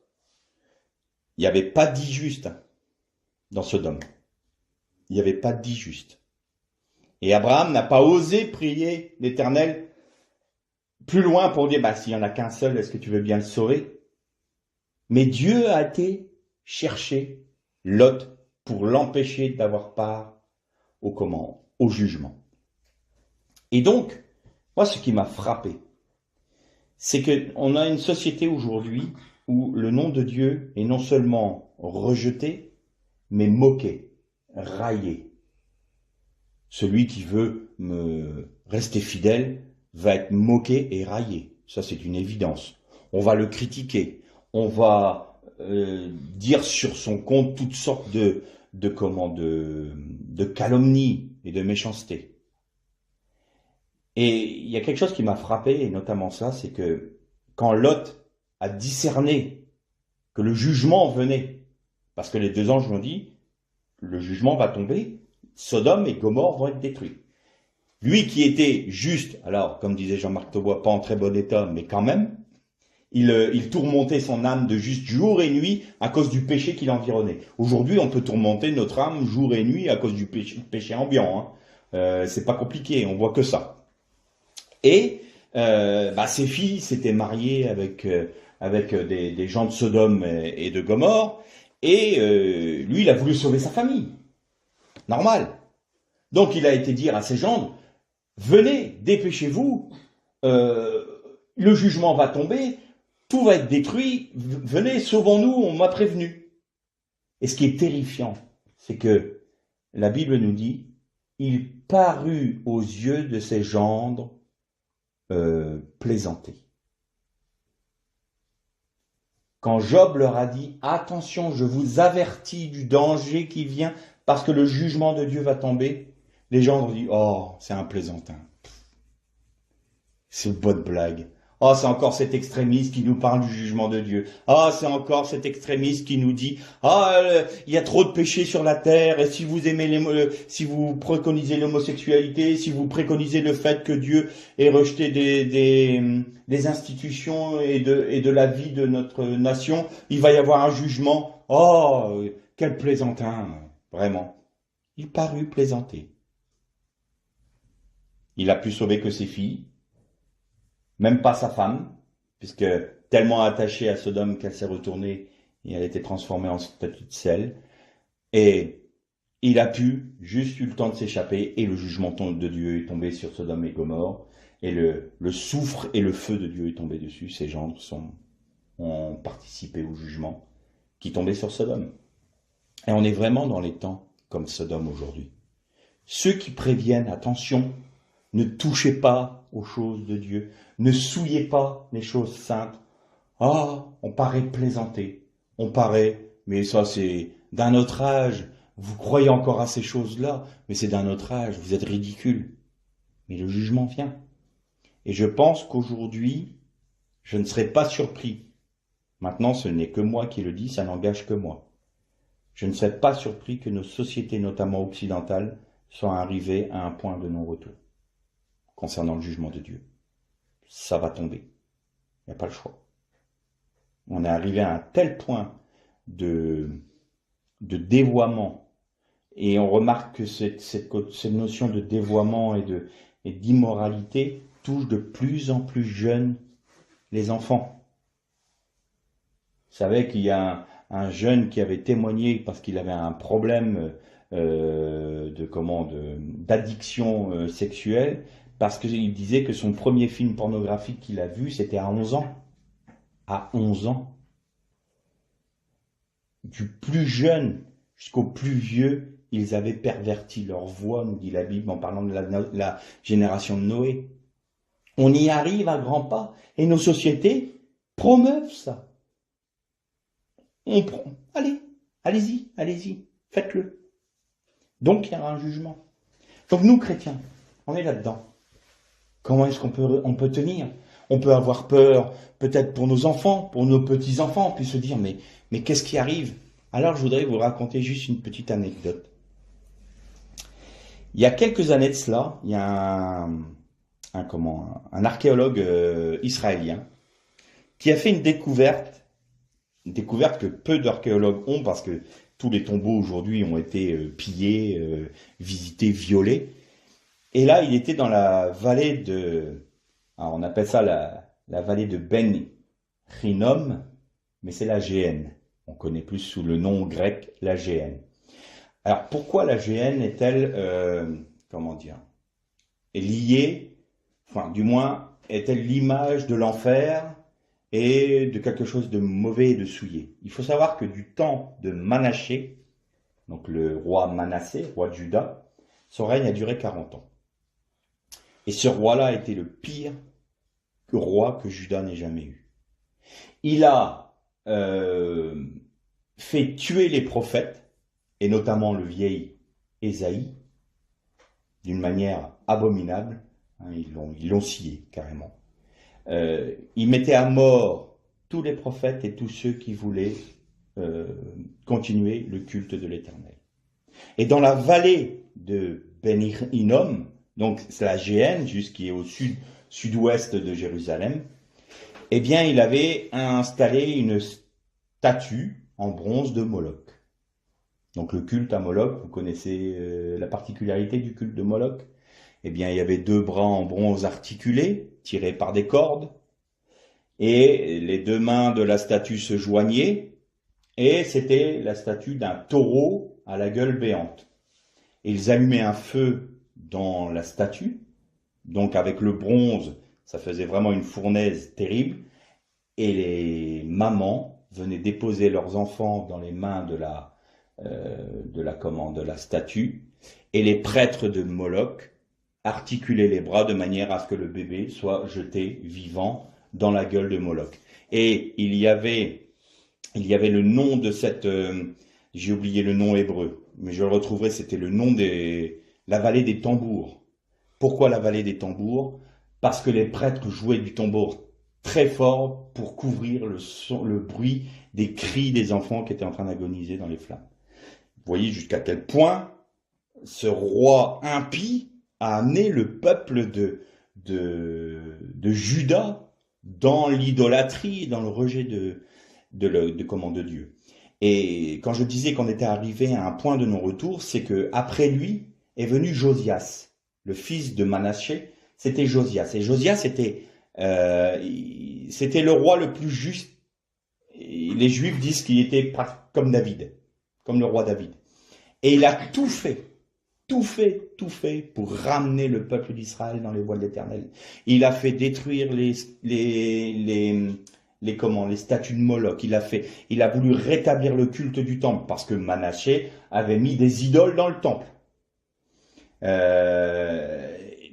Il n'y avait pas dix justes dans Sodome. Il n'y avait pas dix justes. Et Abraham n'a pas osé prier l'Éternel plus loin pour dire, s'il n'y en a qu'un seul, est-ce que tu veux bien le sauver? Mais Dieu a été chercher Lot pour l'empêcher d'avoir part au jugement. Et donc, moi, ce qui m'a frappé, c'est qu'on a une société aujourd'hui où le nom de Dieu est non seulement rejeté, mais moqué, raillé. Celui qui veut me rester fidèle va être moqué et raillé. Ça, c'est une évidence. On va le critiquer. On va dire sur son compte toutes sortes de calomnies et de méchanceté. Et il y a quelque chose qui m'a frappé, et notamment ça, c'est que quand Lot a discerné que le jugement venait, parce que les deux anges l'ont dit, le jugement va tomber, Sodome et Gomorrhe vont être détruits. Lui qui était juste, alors comme disait Jean-Marc Taubois, pas en très bon état, mais quand même, il tourmentait son âme de juste jour et nuit à cause du péché qui l'environnait. Aujourd'hui, on peut tourmenter notre âme jour et nuit à cause du péché ambiant. C'est pas compliqué, on voit que ça. Et ses filles s'étaient mariées avec des gens de Sodome et de Gomorrhe, et lui, il a voulu sauver sa famille. Normal. Donc il a été dire à ses gendres, venez, dépêchez-vous, euh, le jugement va tomber, tout va être détruit, venez, sauvons-nous, on m'a prévenu. Et ce qui est terrifiant, c'est que la Bible nous dit, il parut aux yeux de ses gendres plaisanter. Quand Job leur a dit, attention, je vous avertis du danger qui vient parce que le jugement de Dieu va tomber, les gens ont dit, oh, c'est un plaisantin. C'est une bonne blague. Oh, c'est encore cet extrémiste qui nous parle du jugement de Dieu. Ah, c'est encore cet extrémiste qui nous dit, ah, il y a trop de péchés sur la terre, et si vous aimez si vous préconisez l'homosexualité, si vous préconisez le fait que Dieu ait rejeté des institutions et de la vie de notre nation, il va y avoir un jugement. Oh, quel plaisantin, vraiment. Il parut plaisanter. Il a pu sauver que ses filles. Même pas sa femme, puisque tellement attachée à Sodome qu'elle s'est retournée et elle a été transformée en statue de sel. Et il a pu juste eu le temps de s'échapper et le jugement de Dieu est tombé sur Sodome et Gomorrhe et le soufre et le feu de Dieu est tombé dessus. Ces gens ont participé au jugement qui tombait sur Sodome. Et on est vraiment dans les temps comme Sodome aujourd'hui. Ceux qui préviennent, attention, ne touchez pas aux choses de Dieu. Ne souillez pas les choses saintes. Ah, on paraît plaisanter. On paraît, mais ça c'est d'un autre âge. Vous croyez encore à ces choses-là, mais c'est d'un autre âge. Vous êtes ridicule. Mais le jugement vient. Et je pense qu'aujourd'hui, je ne serai pas surpris. Maintenant, ce n'est que moi qui le dis, ça n'engage que moi. Je ne serais pas surpris que nos sociétés, notamment occidentales, soient arrivées à un point de non-retour concernant le jugement de Dieu. Ça va tomber. Il n'y a pas le choix. On est arrivé à un tel point de dévoiement, et on remarque que cette notion de dévoiement et d'immoralité touche de plus en plus jeunes les enfants. Vous savez qu'il y a un jeune qui avait témoigné parce qu'il avait un problème d'addiction sexuelle, parce qu'il disait que son premier film pornographique qu'il a vu, c'était à 11 ans. À 11 ans. Du plus jeune jusqu'au plus vieux, ils avaient perverti leur voix, nous dit la Bible, en parlant de la génération de Noé. On y arrive à grands pas, et nos sociétés promeuvent ça. Allez-y, faites-le. Donc il y aura un jugement. Donc nous, chrétiens, on est là-dedans. Comment est-ce qu'on peut tenir? On peut avoir peur, peut-être pour nos enfants, pour nos petits-enfants, puis se dire, mais qu'est-ce qui arrive? Alors je voudrais vous raconter juste une petite anecdote. Il y a quelques années de cela, il y a un archéologue israélien qui a fait une découverte que peu d'archéologues ont, parce que tous les tombeaux aujourd'hui ont été pillés, visités, violés. Et là, il était dans la vallée alors on appelle ça la vallée de Ben Hinnom, mais c'est la Géhenne. On connaît plus sous le nom grec la Géhenne. Alors pourquoi la Géhenne est-elle, est liée, enfin du moins est-elle l'image de l'enfer et de quelque chose de mauvais et de souillé? Il faut savoir que du temps de Manassé, donc le roi Manassé, roi de Juda, son règne a duré 40 ans. Et ce roi-là était le pire roi que Juda n'ait jamais eu. Il a fait tuer les prophètes, et notamment le vieil Ésaïe, d'une manière abominable. Ils l'ont scié, carrément. Il mettait à mort tous les prophètes et tous ceux qui voulaient continuer le culte de l'Éternel. Et dans la vallée de Ben Hinnom, donc c'est la Géhenne, qui est au sud-ouest de Jérusalem, eh bien il avait installé une statue en bronze de Moloch. Donc le culte à Moloch, vous connaissez la particularité du culte de Moloch? Eh bien il y avait 2 bras en bronze articulés, tirés par des cordes, et les 2 mains de la statue se joignaient, et c'était la statue d'un taureau à la gueule béante. Et ils allumaient un feu dans la statue, donc avec le bronze Ça faisait vraiment une fournaise terrible. Et les mamans venaient déposer leurs enfants dans les mains de la statue. Et les prêtres de Moloch articulaient les bras de manière à ce que le bébé soit jeté vivant dans la gueule de Moloch. Et il y avait le nom de cette, j'ai oublié le nom hébreu, mais je le retrouverai, c'était le nom la vallée des tambours. Pourquoi la vallée des tambours? Parce que les prêtres jouaient du tambour très fort pour couvrir le bruit des cris des enfants qui étaient en train d'agoniser dans les flammes. Vous voyez jusqu'à quel point ce roi impie a amené le peuple de Juda dans l'idolâtrie, dans le rejet de Dieu. Et quand je disais qu'on était arrivé à un point de non-retour, c'est que après lui est venu Josias, le fils de Manassé. C'était Josias. Et Josias c'était le roi le plus juste. Et les Juifs disent qu'il était comme David, comme le roi David. Et il a tout fait pour ramener le peuple d'Israël dans les voies de l'Éternel. Il a fait détruire les statues de Moloch. Il a voulu rétablir le culte du temple parce que Manassé avait mis des idoles dans le temple.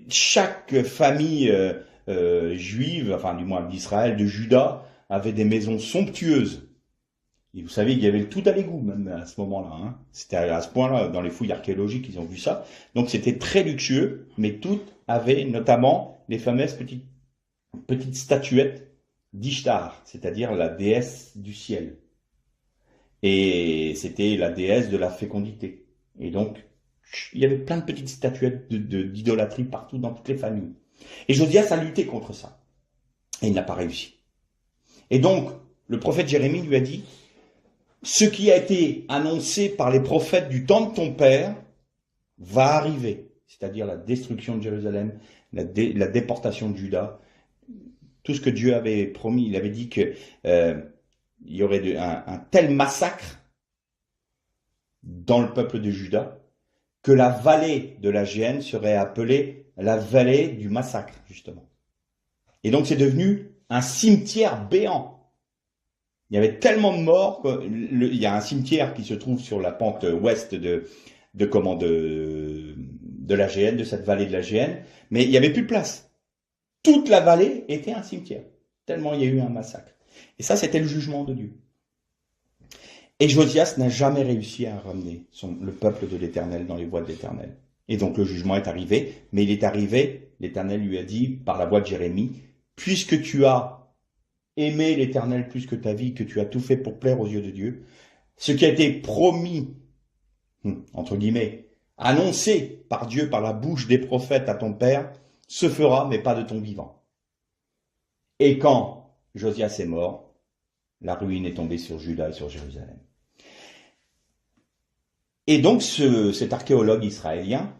Chaque famille juive, enfin du moins d'Israël, de Juda, avait des maisons somptueuses. Et vous savez, il y avait le tout à l'égout même à ce moment-là. Hein. C'était à ce point-là, dans les fouilles archéologiques, ils ont vu ça. Donc c'était très luxueux, mais toutes avaient notamment les fameuses petites statuettes d'Ishtar, c'est-à-dire la déesse du ciel. Et c'était la déesse de la fécondité. Et donc, il y avait plein de petites statuettes d'idolâtrie partout dans toutes les familles. Et Josias a lutté contre ça. Et il n'a pas réussi. Et donc, le prophète Jérémie lui a dit, ce qui a été annoncé par les prophètes du temps de ton père va arriver. C'est-à-dire la destruction de Jérusalem, la déportation de Juda. Tout ce que Dieu avait promis, il avait dit que il y aurait un tel massacre dans le peuple de Juda que la vallée de la Géhenne serait appelée la vallée du massacre, justement. Et donc c'est devenu un cimetière béant. Il y avait tellement de morts il y a un cimetière qui se trouve sur la pente ouest de la Géhenne, de cette vallée de la Géhenne, mais il n'y avait plus de place. Toute la vallée était un cimetière, tellement il y a eu un massacre. Et ça, c'était le jugement de Dieu. Et Josias n'a jamais réussi à ramener le peuple de l'Éternel dans les voies de l'Éternel. Et donc le jugement est arrivé, mais il est arrivé, l'Éternel lui a dit, par la voix de Jérémie, puisque tu as aimé l'Éternel plus que ta vie, que tu as tout fait pour plaire aux yeux de Dieu, ce qui a été promis, entre guillemets, annoncé par Dieu, par la bouche des prophètes à ton père, se fera, mais pas de ton vivant. Et quand Josias est mort, la ruine est tombée sur Juda et sur Jérusalem. Et donc cet archéologue israélien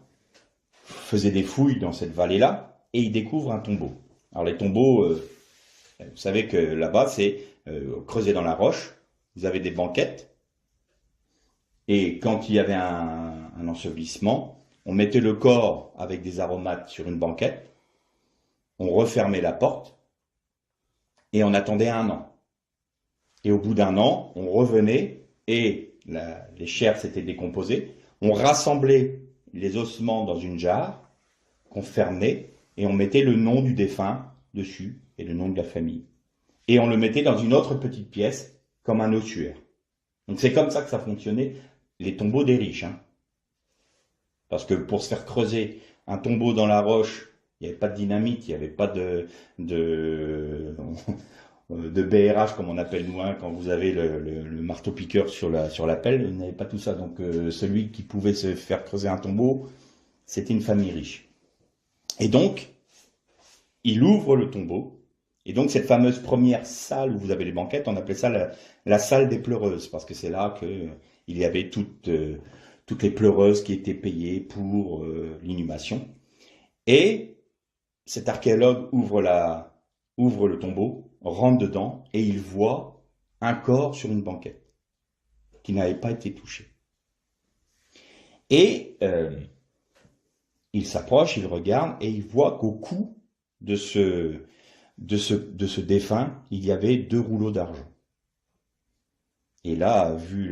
faisait des fouilles dans cette vallée-là, et il découvre un tombeau. Alors les tombeaux, vous savez que là-bas, c'est creusé dans la roche, vous avez des banquettes, et quand il y avait un ensevelissement, on mettait le corps avec des aromates sur une banquette, on refermait la porte, et on attendait 1 an. Et au bout d'1 an, on revenait, et les chairs s'étaient décomposées, on rassemblait les ossements dans une jarre, qu'on fermait, et on mettait le nom du défunt dessus, et le nom de la famille. Et on le mettait dans une autre petite pièce, comme un ossuaire. Donc c'est comme ça que ça fonctionnait, les tombeaux des riches. Hein. Parce que pour se faire creuser un tombeau dans la roche, il n'y avait pas de dynamite, il n'y avait pas de BRH comme on appelle nous, hein, quand vous avez le marteau-piqueur sur la pelle, il n'avait pas tout ça. Donc celui qui pouvait se faire creuser un tombeau, c'était une famille riche. Et donc, il ouvre le tombeau, et donc cette fameuse première salle où vous avez les banquettes, on appelait ça la salle des pleureuses, parce que c'est là qu'il y avait toutes les pleureuses qui étaient payées pour l'inhumation. Et cet archéologue ouvre le tombeau, rentre dedans, et il voit un corps sur une banquette qui n'avait pas été touché. Et il s'approche, il regarde, et il voit qu'au cou, de ce défunt, il y avait 2 rouleaux d'argent. Et là, vu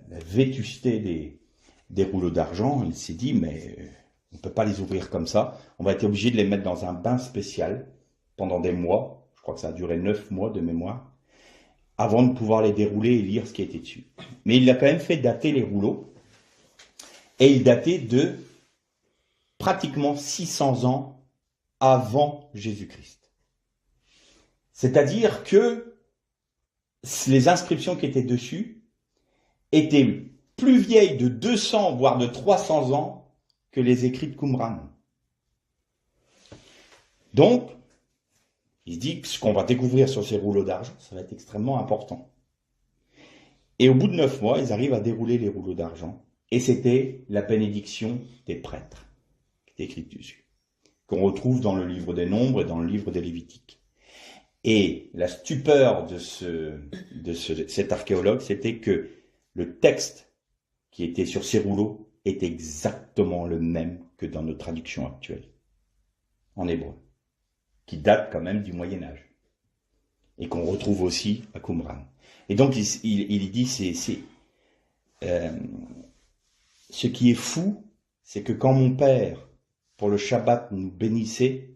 la vétusté des rouleaux d'argent, il s'est dit, mais on ne peut pas les ouvrir comme ça. On va être obligé de les mettre dans un bain spécial pendant des mois. Je crois que ça a duré 9 mois de mémoire, avant de pouvoir les dérouler et lire ce qui était dessus. Mais il a quand même fait dater les rouleaux, et il datait de pratiquement 600 ans avant Jésus-Christ. C'est-à-dire que les inscriptions qui étaient dessus étaient plus vieilles de 200 voire de 300 ans que les écrits de Qumran. Donc, il se dit que ce qu'on va découvrir sur ces rouleaux d'argent, ça va être extrêmement important. Et au bout de 9 mois, ils arrivent à dérouler les rouleaux d'argent. Et c'était la bénédiction des prêtres qui est écrite dessus, qu'on retrouve dans le livre des Nombres et dans le livre des Lévitiques. Et la stupeur de cet archéologue, c'était que le texte qui était sur ces rouleaux est exactement le même que dans nos traductions actuelles, en hébreu, qui date quand même du Moyen-Âge, et qu'on retrouve aussi à Qumran. Et donc, il dit, ce qui est fou, c'est que quand mon père, pour le Shabbat, nous bénissait,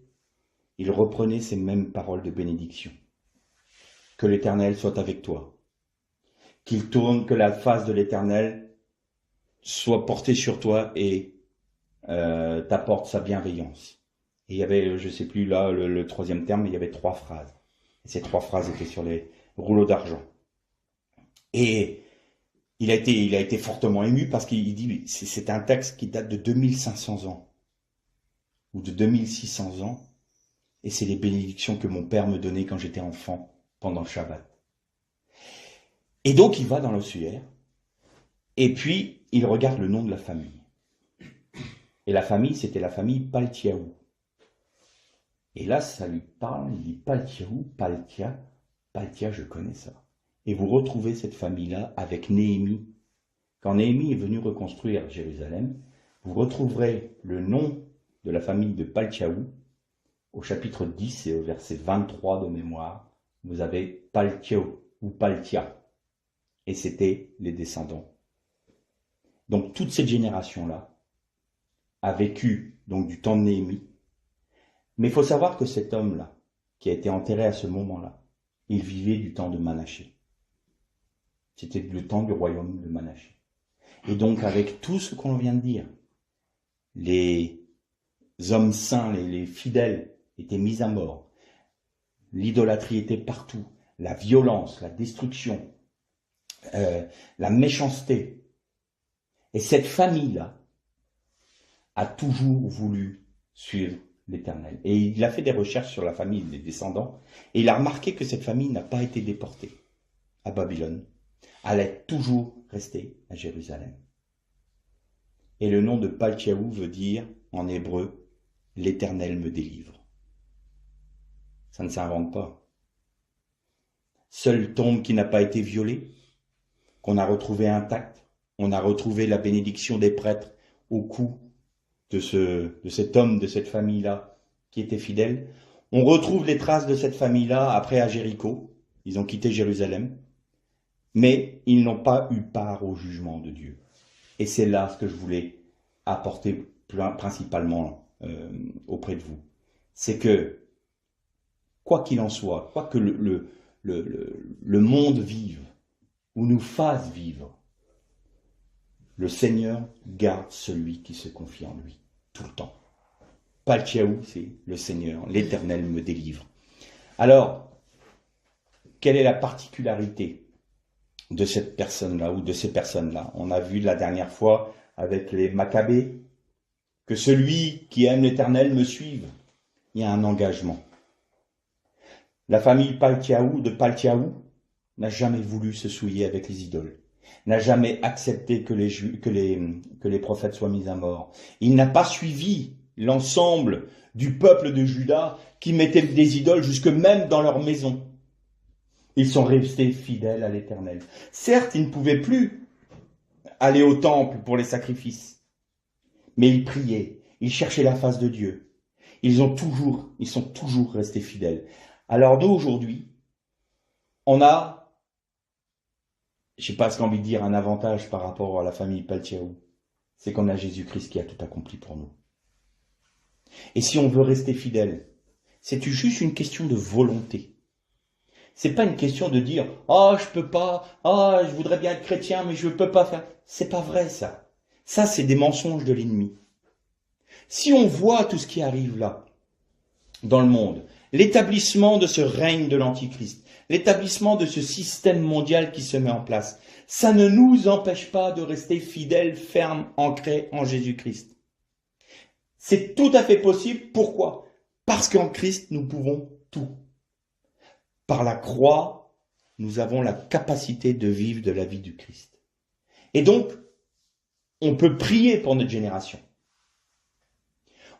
il reprenait ces mêmes paroles de bénédiction. Que l'Éternel soit avec toi. Qu'il tourne, que la face de l'Éternel soit portée sur toi et t'apporte sa bienveillance. Et il y avait, je ne sais plus là, le troisième terme, mais il y avait 3 phrases. Et ces 3 phrases étaient sur les rouleaux d'argent. Et il a été fortement ému parce qu'il dit, c'est un texte qui date de 2500 ans, ou de 2600 ans, et c'est les bénédictions que mon père me donnait quand j'étais enfant, pendant le Shabbat. Et donc il va dans l'ossuaire, et puis il regarde le nom de la famille. Et la famille, c'était la famille Paltiaou. Et là, ça lui parle, il dit Paltiaou, Paltia, je connais ça. Et vous retrouvez cette famille-là avec Néhémie. Quand Néhémie est venu reconstruire Jérusalem, vous retrouverez le nom de la famille de Paltiaou au chapitre 10 et au verset 23 de mémoire. Vous avez Paltiaou ou Paltia. Et c'était les descendants. Donc toute cette génération-là a vécu donc du temps de Néhémie. Mais il faut savoir que cet homme-là, qui a été enterré à ce moment-là, il vivait du temps de Manassé. C'était le temps du royaume de Manassé. Et donc avec tout ce qu'on vient de dire, les hommes saints, les fidèles étaient mis à mort. L'idolâtrie était partout. La violence, la destruction, la méchanceté. Et cette famille-là a toujours voulu suivre l'Éternel. Et il a fait des recherches sur la famille des descendants, et il a remarqué que cette famille n'a pas été déportée à Babylone. Elle est toujours restée à Jérusalem. Et le nom de Paltiaou veut dire, en hébreu, l'Éternel me délivre. Ça ne s'invente pas. Seule tombe qui n'a pas été violée, qu'on a retrouvée intacte, on a retrouvé la bénédiction des prêtres au cou de cet homme, de cette famille-là, qui était fidèle. On retrouve les traces de cette famille-là après à Jéricho. Ils ont quitté Jérusalem. Mais ils n'ont pas eu part au jugement de Dieu. Et c'est là ce que je voulais apporter principalement auprès de vous. C'est que, quoi qu'il en soit, quoi que le monde vive, ou nous fasse vivre, le Seigneur garde celui qui se confie en lui, tout le temps. Paltiaou, c'est le Seigneur, l'Éternel me délivre. Alors, quelle est la particularité de cette personne-là ou de ces personnes-là? On a vu la dernière fois avec les Maccabées que celui qui aime l'Éternel me suive. Il y a un engagement. La famille de Paltiaou n'a jamais voulu se souiller avec les idoles, n'a jamais accepté que les prophètes soient mis à mort. Il n'a pas suivi l'ensemble du peuple de Juda qui mettait des idoles jusque même dans leur maison. Ils sont restés fidèles à l'Éternel. Certes, ils ne pouvaient plus aller au temple pour les sacrifices, mais ils priaient, ils cherchaient la face de Dieu. ils sont toujours restés fidèles. Alors nous, aujourd'hui, on a, je sais pas ce qu'on a envie de dire, un avantage par rapport à la famille Paltiaou. C'est qu'on a Jésus-Christ qui a tout accompli pour nous. Et si on veut rester fidèle, c'est juste une question de volonté. C'est pas une question de dire « Ah, je peux pas, ah, je voudrais bien être chrétien, mais je peux pas faire. » C'est pas vrai, ça. Ça, c'est des mensonges de l'ennemi. Si on voit tout ce qui arrive là, dans le monde, l'établissement de ce règne de l'Antichrist, l'établissement de ce système mondial qui se met en place, ça ne nous empêche pas de rester fidèles, fermes, ancrés en Jésus-Christ. C'est tout à fait possible. Pourquoi? Parce qu'en Christ, nous pouvons tout. Par la croix, nous avons la capacité de vivre de la vie du Christ. Et donc, on peut prier pour notre génération.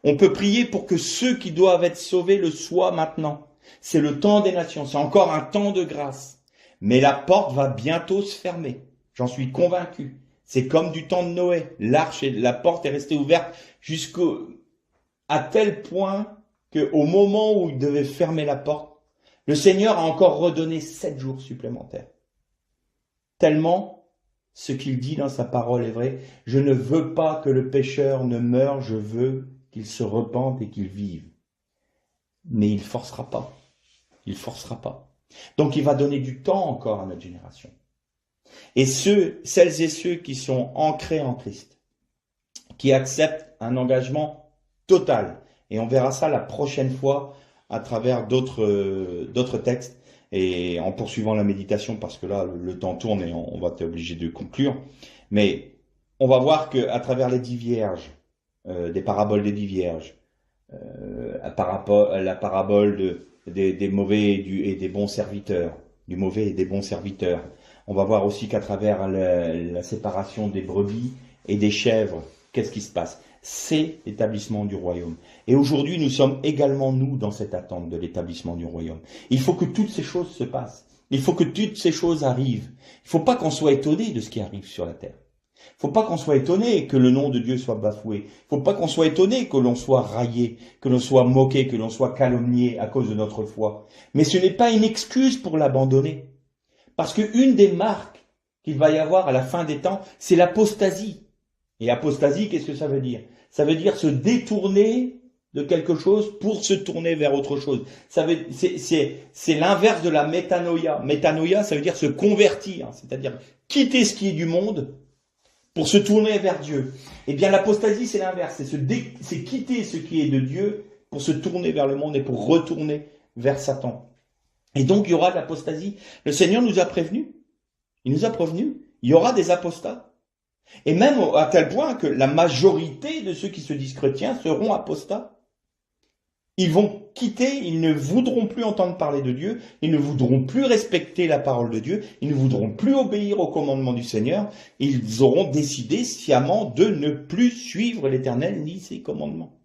On peut prier pour que ceux qui doivent être sauvés le soient maintenant. C'est le temps des nations, c'est encore un temps de grâce. Mais la porte va bientôt se fermer, j'en suis convaincu. C'est comme du temps de Noé, l'arche et la porte est restée ouverte à tel point qu'au moment où il devait fermer la porte, le Seigneur a encore redonné 7 jours supplémentaires. Tellement ce qu'il dit dans sa parole est vrai. Je ne veux pas que le pécheur ne meure, je veux qu'il se repente et qu'il vive. Mais il ne forcera pas. Il ne forcera pas. Donc il va donner du temps encore à notre génération. Et celles et ceux qui sont ancrés en Christ, qui acceptent un engagement total, et on verra ça la prochaine fois à travers d'autres textes, et en poursuivant la méditation, parce que là, le temps tourne et on va être obligé de conclure. Mais on va voir qu'à travers les 10 vierges, des paraboles des 10 vierges, la parabole des mauvais et des bons serviteurs, du mauvais et des bons serviteurs, on va voir aussi qu'à travers la séparation des brebis et des chèvres, qu'est-ce qui se passe? C'est l'établissement du royaume. Et aujourd'hui, nous sommes également, nous, dans cette attente de l'établissement du royaume. Il faut que toutes ces choses se passent. Il faut que toutes ces choses arrivent. Il ne faut pas qu'on soit étonné de ce qui arrive sur la terre. Il ne faut pas qu'on soit étonné que le nom de Dieu soit bafoué. Il ne faut pas qu'on soit étonné que l'on soit raillé, que l'on soit moqué, que l'on soit calomnié à cause de notre foi. Mais ce n'est pas une excuse pour l'abandonner. Parce qu'une des marques qu'il va y avoir à la fin des temps, c'est l'apostasie. Et apostasie, qu'est-ce que ça veut dire? Ça veut dire se détourner de quelque chose pour se tourner vers autre chose. C'est l'inverse de la métanoïa. Métanoïa, ça veut dire se convertir, c'est-à-dire quitter ce qui est du monde pour se tourner vers Dieu. Eh bien, l'apostasie, c'est l'inverse. C'est quitter ce qui est de Dieu pour se tourner vers le monde et pour retourner vers Satan. Et donc, il y aura de l'apostasie. Le Seigneur nous a prévenus. Il nous a prévenus. Il y aura des apostats. Et même à tel point que la majorité de ceux qui se disent chrétiens seront apostats. Ils vont quitter, ils ne voudront plus entendre parler de Dieu, ils ne voudront plus respecter la parole de Dieu, ils ne voudront plus obéir au commandement du Seigneur, ils auront décidé sciemment de ne plus suivre l'Éternel ni ses commandements.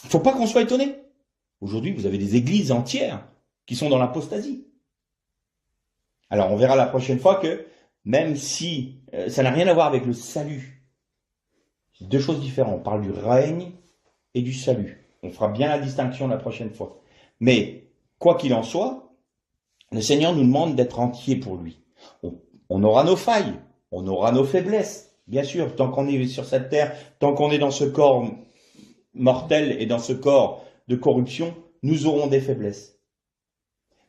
Il ne faut pas qu'on soit étonné. Aujourd'hui, vous avez des églises entières qui sont dans l'apostasie. Alors, on verra la prochaine fois que même si ça n'a rien à voir avec le salut, c'est deux choses différentes. On parle du règne et du salut. On fera bien la distinction la prochaine fois. Mais, quoi qu'il en soit, le Seigneur nous demande d'être entiers pour lui. On aura nos failles, on aura nos faiblesses. Bien sûr, tant qu'on est sur cette terre, tant qu'on est dans ce corps mortel et dans ce corps de corruption, nous aurons des faiblesses.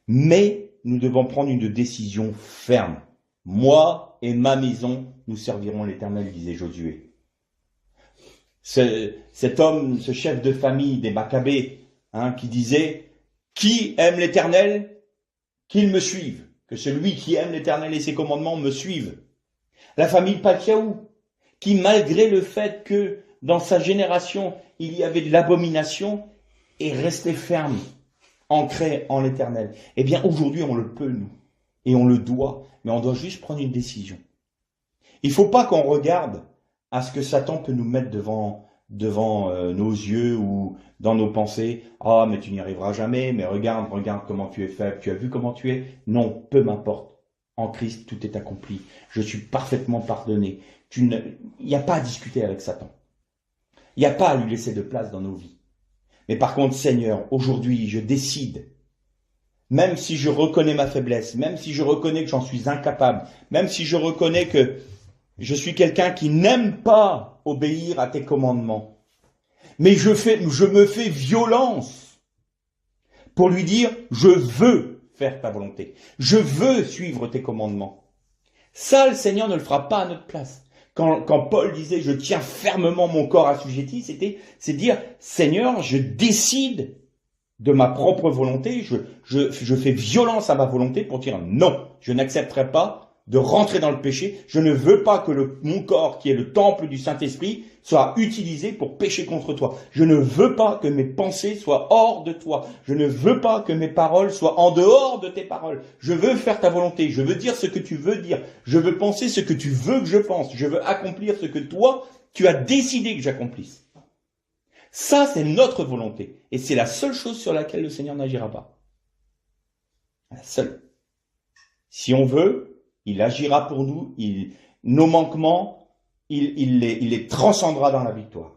Mais nous devons prendre une décision ferme. Moi et ma maison, nous servirons l'Éternel, disait Josué. Cet homme, ce chef de famille des Maccabées, qui disait « Qui aime l'Éternel, qu'il me suive. Que celui qui aime l'Éternel et ses commandements me suive. » La famille Paltiaou, qui malgré le fait que dans sa génération, il y avait de l'abomination, est resté ferme, ancré en l'Éternel. Eh bien, aujourd'hui, on le peut, nous. Et on le doit. Mais on doit juste prendre une décision. Il ne faut pas qu'on regarde à ce que Satan peut nous mettre devant nos yeux ou dans nos pensées. « Ah, mais tu n'y arriveras jamais, mais regarde comment tu es faible, tu as vu comment tu es ?» Non, peu m'importe. En Christ, tout est accompli. Je suis parfaitement pardonné. Il n'y a pas à discuter avec Satan. Il n'y a pas à lui laisser de place dans nos vies. Mais par contre, Seigneur, aujourd'hui, je décide, même si je reconnais ma faiblesse, même si je reconnais que j'en suis incapable, même si je reconnais que je suis quelqu'un qui n'aime pas obéir à tes commandements, mais je me fais violence pour lui dire, je veux faire ta volonté, je veux suivre tes commandements. Ça, le Seigneur ne le fera pas à notre place. Quand Paul disait, je tiens fermement mon corps assujetti, c'est dire, Seigneur, je décide de ma propre volonté, je fais violence à ma volonté pour dire non, je n'accepterai pas de rentrer dans le péché, je ne veux pas que mon corps, qui est le temple du Saint-Esprit, soit utilisé pour pécher contre toi. Je ne veux pas que mes pensées soient hors de toi. Je ne veux pas que mes paroles soient en dehors de tes paroles. Je veux faire ta volonté, je veux dire ce que tu veux dire, je veux penser ce que tu veux que je pense, je veux accomplir ce que toi, tu as décidé que j'accomplisse. Ça, c'est notre volonté. Et c'est la seule chose sur laquelle le Seigneur n'agira pas. La seule. Si on veut, il agira pour nous, nos manquements, il les transcendra dans la victoire.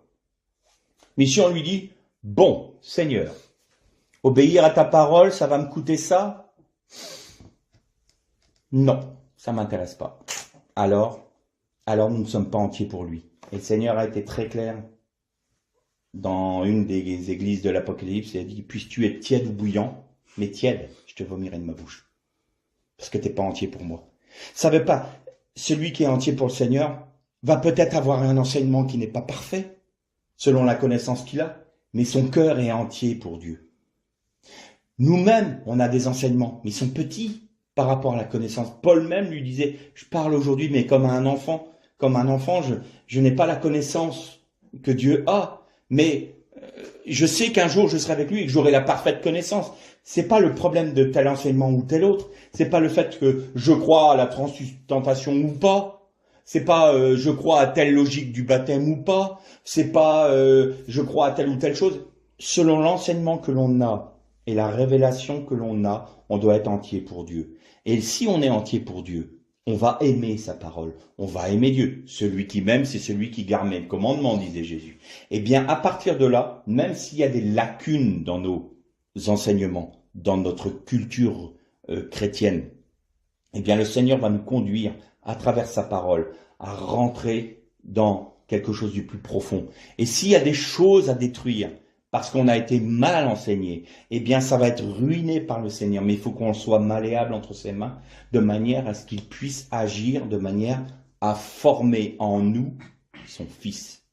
Mais si on lui dit, bon, Seigneur, obéir à ta parole, ça va me coûter ça? Non, ça ne m'intéresse pas. Alors nous ne sommes pas entiers pour lui. Et le Seigneur a été très clair dans une des églises de l'Apocalypse, il a dit, puisses-tu être tiède ou bouillant, mais tiède, je te vomirai de ma bouche. Parce que tu n'es pas entier pour moi. Ça veut pas, celui qui est entier pour le Seigneur va peut-être avoir un enseignement qui n'est pas parfait, selon la connaissance qu'il a, mais son cœur est entier pour Dieu. Nous-mêmes, on a des enseignements, mais ils sont petits par rapport à la connaissance. Paul même lui disait, je parle aujourd'hui, mais comme un enfant, je n'ai pas la connaissance que Dieu a, mais je sais qu'un jour je serai avec lui et que j'aurai la parfaite connaissance. C'est pas le problème de tel enseignement ou tel autre. C'est pas le fait que je crois à la transubstantation ou pas. C'est pas je crois à telle logique du baptême ou pas. C'est pas je crois à telle ou telle chose. Selon l'enseignement que l'on a et la révélation que l'on a, on doit être entier pour Dieu. Et si on est entier pour Dieu, on va aimer sa parole, on va aimer Dieu. Celui qui m'aime, c'est celui qui garde mes commandements, disait Jésus. Eh bien, à partir de là, même s'il y a des lacunes dans nos enseignements, dans notre culture chrétienne, eh bien, le Seigneur va nous conduire, à travers sa parole, à rentrer dans quelque chose du plus profond. Et s'il y a des choses à détruire, parce qu'on a été mal enseigné, eh bien ça va être ruiné par le Seigneur. Mais il faut qu'on soit malléable entre ses mains, de manière à ce qu'il puisse agir, de manière à former en nous son Fils.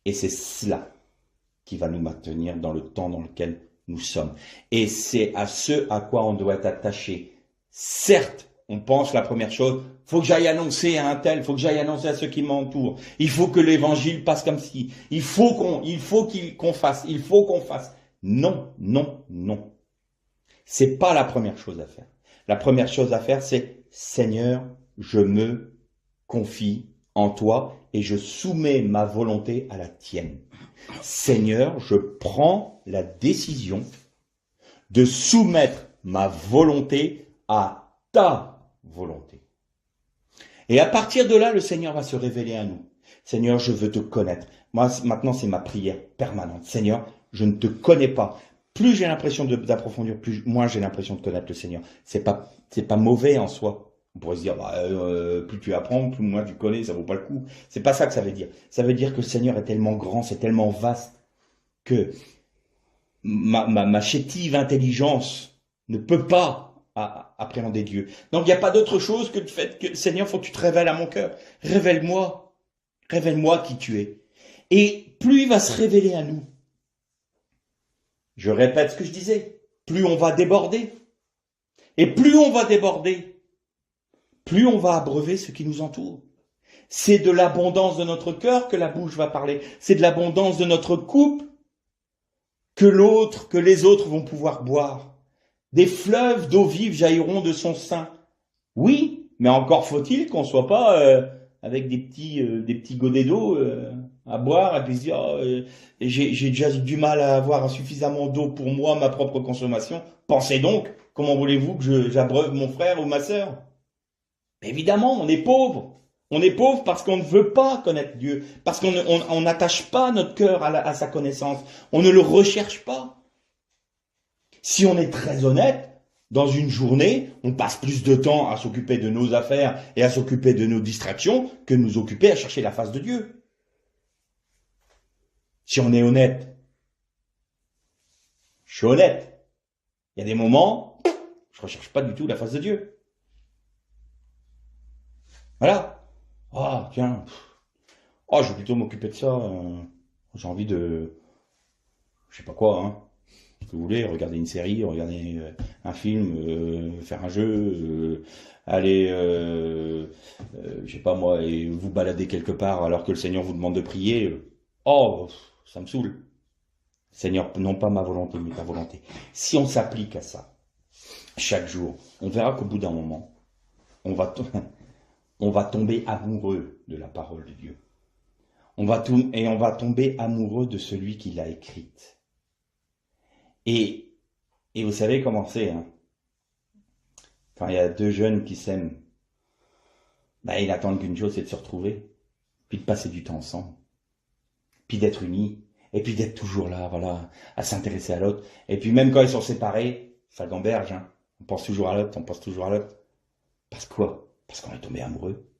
Et c'est cela qui va nous maintenir dans le temps dans lequel nous sommes. Et c'est à ce à quoi on doit être attaché. Certes, on pense la première chose, faut que j'aille annoncer à un tel, faut que j'aille annoncer à ceux qui m'entourent. Il faut que l'évangile passe comme ci. Il faut qu'on fasse. Non, non, non. C'est pas la première chose à faire. La première chose à faire, c'est Seigneur, je me confie en toi et je soumets ma volonté à la tienne. Seigneur, je prends la décision de soumettre ma volonté à ta volonté. Et à partir de là, le Seigneur va se révéler à nous. Seigneur, je veux te connaître. Moi, maintenant, c'est ma prière permanente. Seigneur, je ne te connais pas. Plus j'ai l'impression d'approfondir, plus moins j'ai l'impression de connaître le Seigneur. C'est pas mauvais en soi. On pourrait se dire, plus tu apprends, plus moins tu connais, ça vaut pas le coup. C'est pas ça que ça veut dire. Ça veut dire que le Seigneur est tellement grand, c'est tellement vaste que ma chétive intelligence ne peut pas appréhender Dieu. Donc il n'y a pas d'autre chose que le fait que, Seigneur, faut que tu te révèles à mon cœur. Révèle-moi qui tu es. Et plus il va se révéler à nous, je répète ce que je disais, plus on va déborder. Et plus on va déborder, plus on va abreuver ce qui nous entoure. C'est de l'abondance de notre cœur que la bouche va parler. C'est de l'abondance de notre coupe que les autres vont pouvoir boire. Des fleuves d'eau vive jailliront de son sein. Oui, mais encore faut-il qu'on soit pas avec des petits godets d'eau à boire et puis se dire j'ai déjà du mal à avoir suffisamment d'eau pour moi, ma propre consommation. Pensez donc, comment voulez-vous que j'abreuve mon frère ou ma sœur? Évidemment, on est pauvre. On est pauvre parce qu'on ne veut pas connaître Dieu, parce qu'on n'attache pas notre cœur à sa connaissance. On ne le recherche pas. Si on est très honnête, dans une journée, on passe plus de temps à s'occuper de nos affaires et à s'occuper de nos distractions que nous occuper à chercher la face de Dieu. Si on est honnête, je suis honnête. Il y a des moments, je ne recherche pas du tout la face de Dieu. Voilà. Ah, tiens. Oh, je vais plutôt m'occuper de ça. J'ai envie de... Je sais pas quoi, hein. Ce que vous voulez, regarder une série, regarder un film, faire un jeu, aller, je sais pas moi, et vous balader quelque part alors que le Seigneur vous demande de prier. Oh, ça me saoule. Seigneur, non pas ma volonté, mais ta volonté. Si on s'applique à ça, chaque jour, on verra qu'au bout d'un moment, on va tomber amoureux de la parole de Dieu. On va tomber amoureux de celui qui l'a écrite. Et vous savez comment c'est, hein? Quand il y a deux jeunes qui s'aiment, ils attendent qu'une chose, c'est de se retrouver, puis de passer du temps ensemble, puis d'être unis, et puis d'être toujours là, voilà, à s'intéresser à l'autre. Et puis même quand ils sont séparés, ça gamberge, hein? On pense toujours à l'autre, on pense toujours à l'autre. Parce quoi? Parce qu'on est tombé amoureux.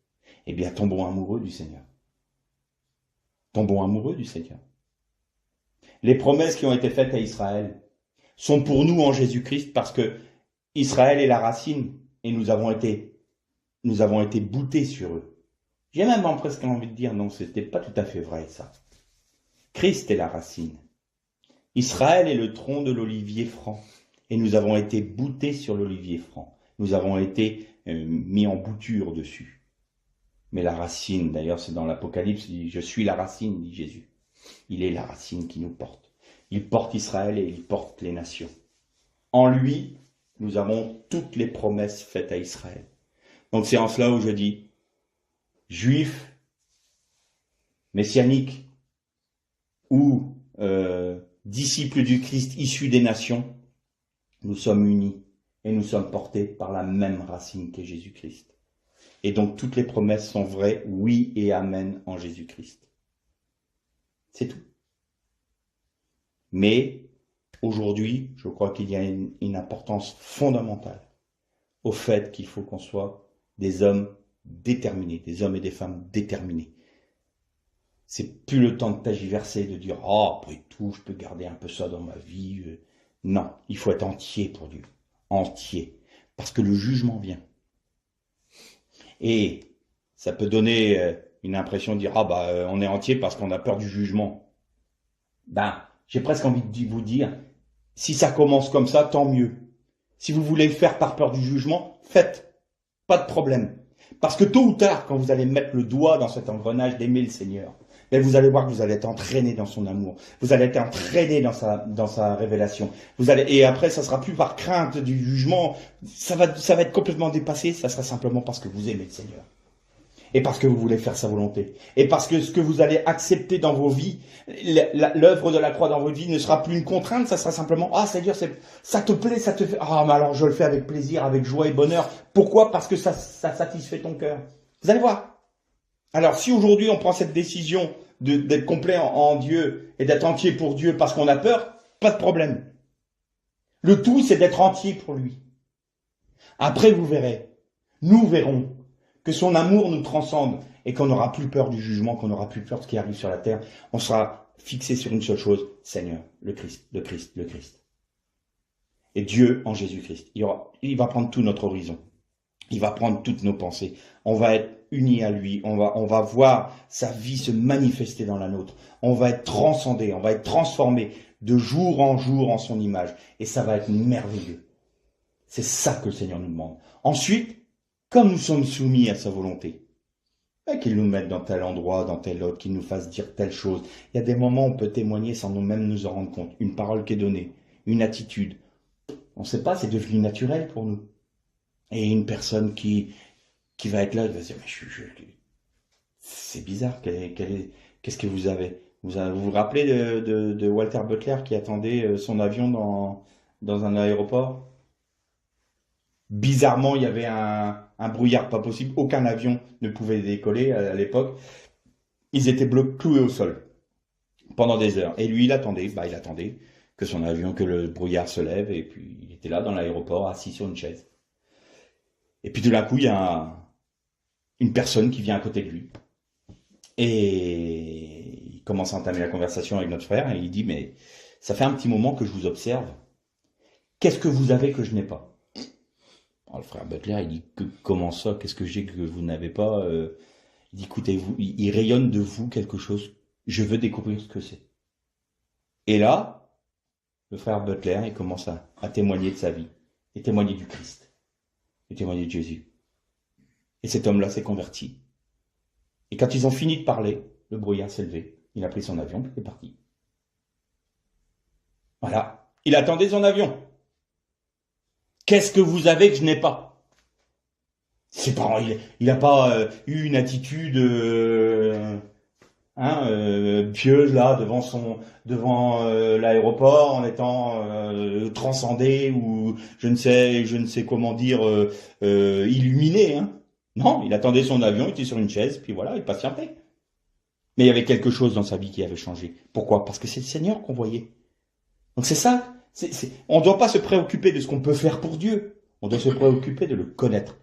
Eh bien, tombons amoureux du Seigneur. Tombons amoureux du Seigneur. Les promesses qui ont été faites à Israël sont pour nous en Jésus-Christ parce que Israël est la racine et nous avons été boutés sur eux. J'ai même presque envie de dire non, c'était pas tout à fait vrai ça. Christ est la racine. Israël est le tronc de l'olivier franc et nous avons été boutés sur l'olivier franc. Nous avons été mis en bouture dessus. Mais la racine, d'ailleurs c'est dans l'Apocalypse, il dit, je suis la racine, dit Jésus. Il est la racine qui nous porte. Il porte Israël et il porte les nations. En lui, nous avons toutes les promesses faites à Israël. Donc c'est en cela où je dis, juifs, messianiques ou disciples du Christ issus des nations, nous sommes unis et nous sommes portés par la même racine qu'est Jésus-Christ. Et donc toutes les promesses sont vraies, oui et amen en Jésus-Christ. C'est tout. Mais aujourd'hui, je crois qu'il y a une importance fondamentale au fait qu'il faut qu'on soit des hommes déterminés, des hommes et des femmes déterminés. C'est plus le temps de tagiverser, de dire « Oh, après tout, je peux garder un peu ça dans ma vie. » Non, il faut être entier pour Dieu. Entier. Parce que le jugement vient. Et ça peut donner une impression de dire « Ah, on est entier parce qu'on a peur du jugement. » J'ai presque envie de vous dire, si ça commence comme ça, tant mieux. Si vous voulez le faire par peur du jugement, faites. Pas de problème. Parce que tôt ou tard, quand vous allez mettre le doigt dans cet engrenage d'aimer le Seigneur, vous allez voir que vous allez être entraîné dans son amour. Vous allez être entraîné dans sa révélation. Et après, ça sera plus par crainte du jugement. Ça va être complètement dépassé. Ça sera simplement parce que vous aimez le Seigneur. Et parce que vous voulez faire sa volonté. Et parce que ce que vous allez accepter dans vos vies, l'œuvre de la croix dans votre vie ne sera plus une contrainte, ça sera simplement, ah Seigneur, ça te plaît, ça te fait, ah mais alors je le fais avec plaisir, avec joie et bonheur. Pourquoi? Parce que ça satisfait ton cœur. Vous allez voir. Alors si aujourd'hui on prend cette décision d'être complet en Dieu et d'être entier pour Dieu parce qu'on a peur, pas de problème. Le tout c'est d'être entier pour lui. Après vous verrez, nous verrons que son amour nous transcende et qu'on n'aura plus peur du jugement, qu'on n'aura plus peur de ce qui arrive sur la terre. On sera fixé sur une seule chose, Seigneur, le Christ, le Christ, le Christ. Et Dieu en Jésus-Christ. Il va prendre tout notre horizon. Il va prendre toutes nos pensées. On va être unis à lui. On va voir sa vie se manifester dans la nôtre. On va être transcendé, on va être transformé de jour en son image. Et ça va être merveilleux. C'est ça que le Seigneur nous demande. Ensuite, comme nous sommes soumis à sa volonté, qu'il nous mette dans tel endroit, dans tel autre, qu'il nous fasse dire telle chose. Il y a des moments où on peut témoigner sans nous-mêmes nous en rendre compte. Une parole qui est donnée, une attitude. On ne sait pas, c'est devenu naturel pour nous. Et une personne qui va être là, elle va se dire, mais c'est bizarre, qu'est-ce que vous avez? Vous vous rappelez de Walter Butler qui attendait son avion dans un aéroport? Bizarrement, il y avait un un brouillard pas possible. Aucun avion ne pouvait décoller à l'époque. Ils étaient cloués au sol pendant des heures. Et lui, il attendait que son avion, que le brouillard se lève. Et puis, il était là dans l'aéroport, assis sur une chaise. Et puis, tout d'un coup, il y a une personne qui vient à côté de lui. Et il commence à entamer la conversation avec notre frère. Et il dit, mais ça fait un petit moment que je vous observe. Qu'est-ce que vous avez que je n'ai pas? Alors, le frère Butler, il dit, comment ça? Qu'est-ce que j'ai que vous n'avez pas? Il dit, écoutez, il rayonne de vous quelque chose. Je veux découvrir ce que c'est. Et là, le frère Butler, il commence à témoigner de sa vie, et témoigner du Christ, et témoigner de Jésus. Et cet homme-là s'est converti. Et quand ils ont fini de parler, le brouillard s'est levé. Il a pris son avion et est parti. Voilà. Il attendait son avion. Qu'est-ce que vous avez que je n'ai pas? C'est pas, il n'a pas eu une attitude pieuse là devant l'aéroport en étant transcendé ou je ne sais comment dire illuminé. Hein. Non, il attendait son avion, il était sur une chaise, puis voilà, il patientait. Mais il y avait quelque chose dans sa vie qui avait changé. Pourquoi? Parce que c'est le Seigneur qu'on voyait. Donc c'est ça. On ne doit pas se préoccuper de ce qu'on peut faire pour Dieu. On doit se préoccuper de le connaître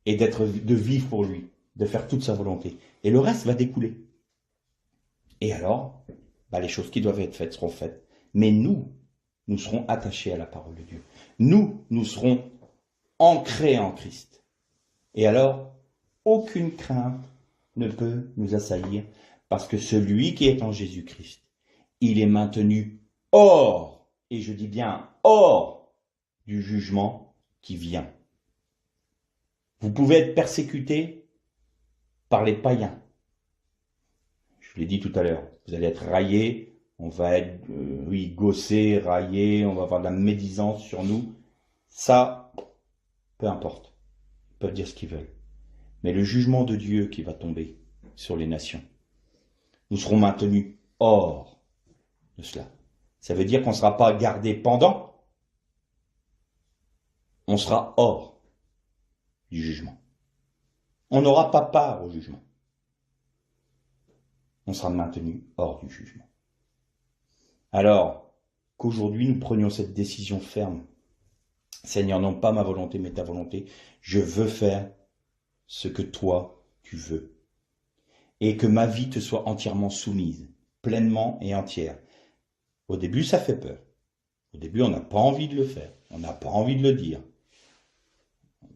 et de vivre pour lui, de faire toute sa volonté. Et le reste va découler. Et alors, les choses qui doivent être faites seront faites. Mais nous serons attachés à la parole de Dieu. Nous serons ancrés en Christ. Et alors, aucune crainte ne peut nous assaillir parce que celui qui est en Jésus-Christ, il est maintenu hors, et je dis bien hors, du jugement qui vient. Vous pouvez être persécuté par les païens. Je l'ai dit tout à l'heure, vous allez être raillé, on va être, gossé, raillé, on va avoir de la médisance sur nous. Ça, peu importe, ils peuvent dire ce qu'ils veulent. Mais le jugement de Dieu qui va tomber sur les nations, nous serons maintenus hors de cela. Ça veut dire qu'on ne sera pas gardé pendant, on sera hors du jugement. On n'aura pas part au jugement. On sera maintenu hors du jugement. Alors, qu'aujourd'hui nous prenions cette décision ferme. Seigneur, non pas ma volonté, mais ta volonté. Je veux faire ce que toi, tu veux. Et que ma vie te soit entièrement soumise, pleinement et entière. Au début, ça fait peur. Au début, on n'a pas envie de le faire. On n'a pas envie de le dire.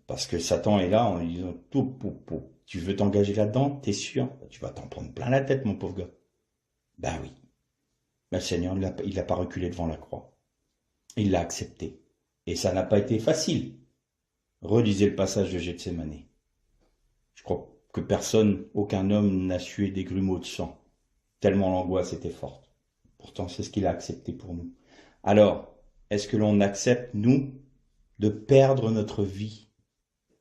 Parce que Satan est là en disant, tu veux t'engager là-dedans, t'es sûr? Tu vas t'en prendre plein la tête, mon pauvre gars. Ben oui. Mais le Seigneur, il n'a pas reculé devant la croix. Il l'a accepté. Et ça n'a pas été facile. Relisez le passage de Gethsémani. Je crois que personne, aucun homme n'a sué des grumeaux de sang, tellement l'angoisse était forte. Pourtant, c'est ce qu'il a accepté pour nous. Alors, est-ce que l'on accepte, nous, de perdre notre vie,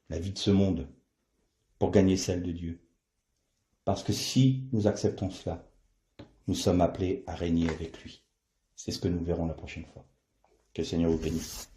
la vie de ce monde, pour gagner celle de Dieu? Parce que si nous acceptons cela, nous sommes appelés à régner avec lui. C'est ce que nous verrons la prochaine fois. Que le Seigneur vous bénisse.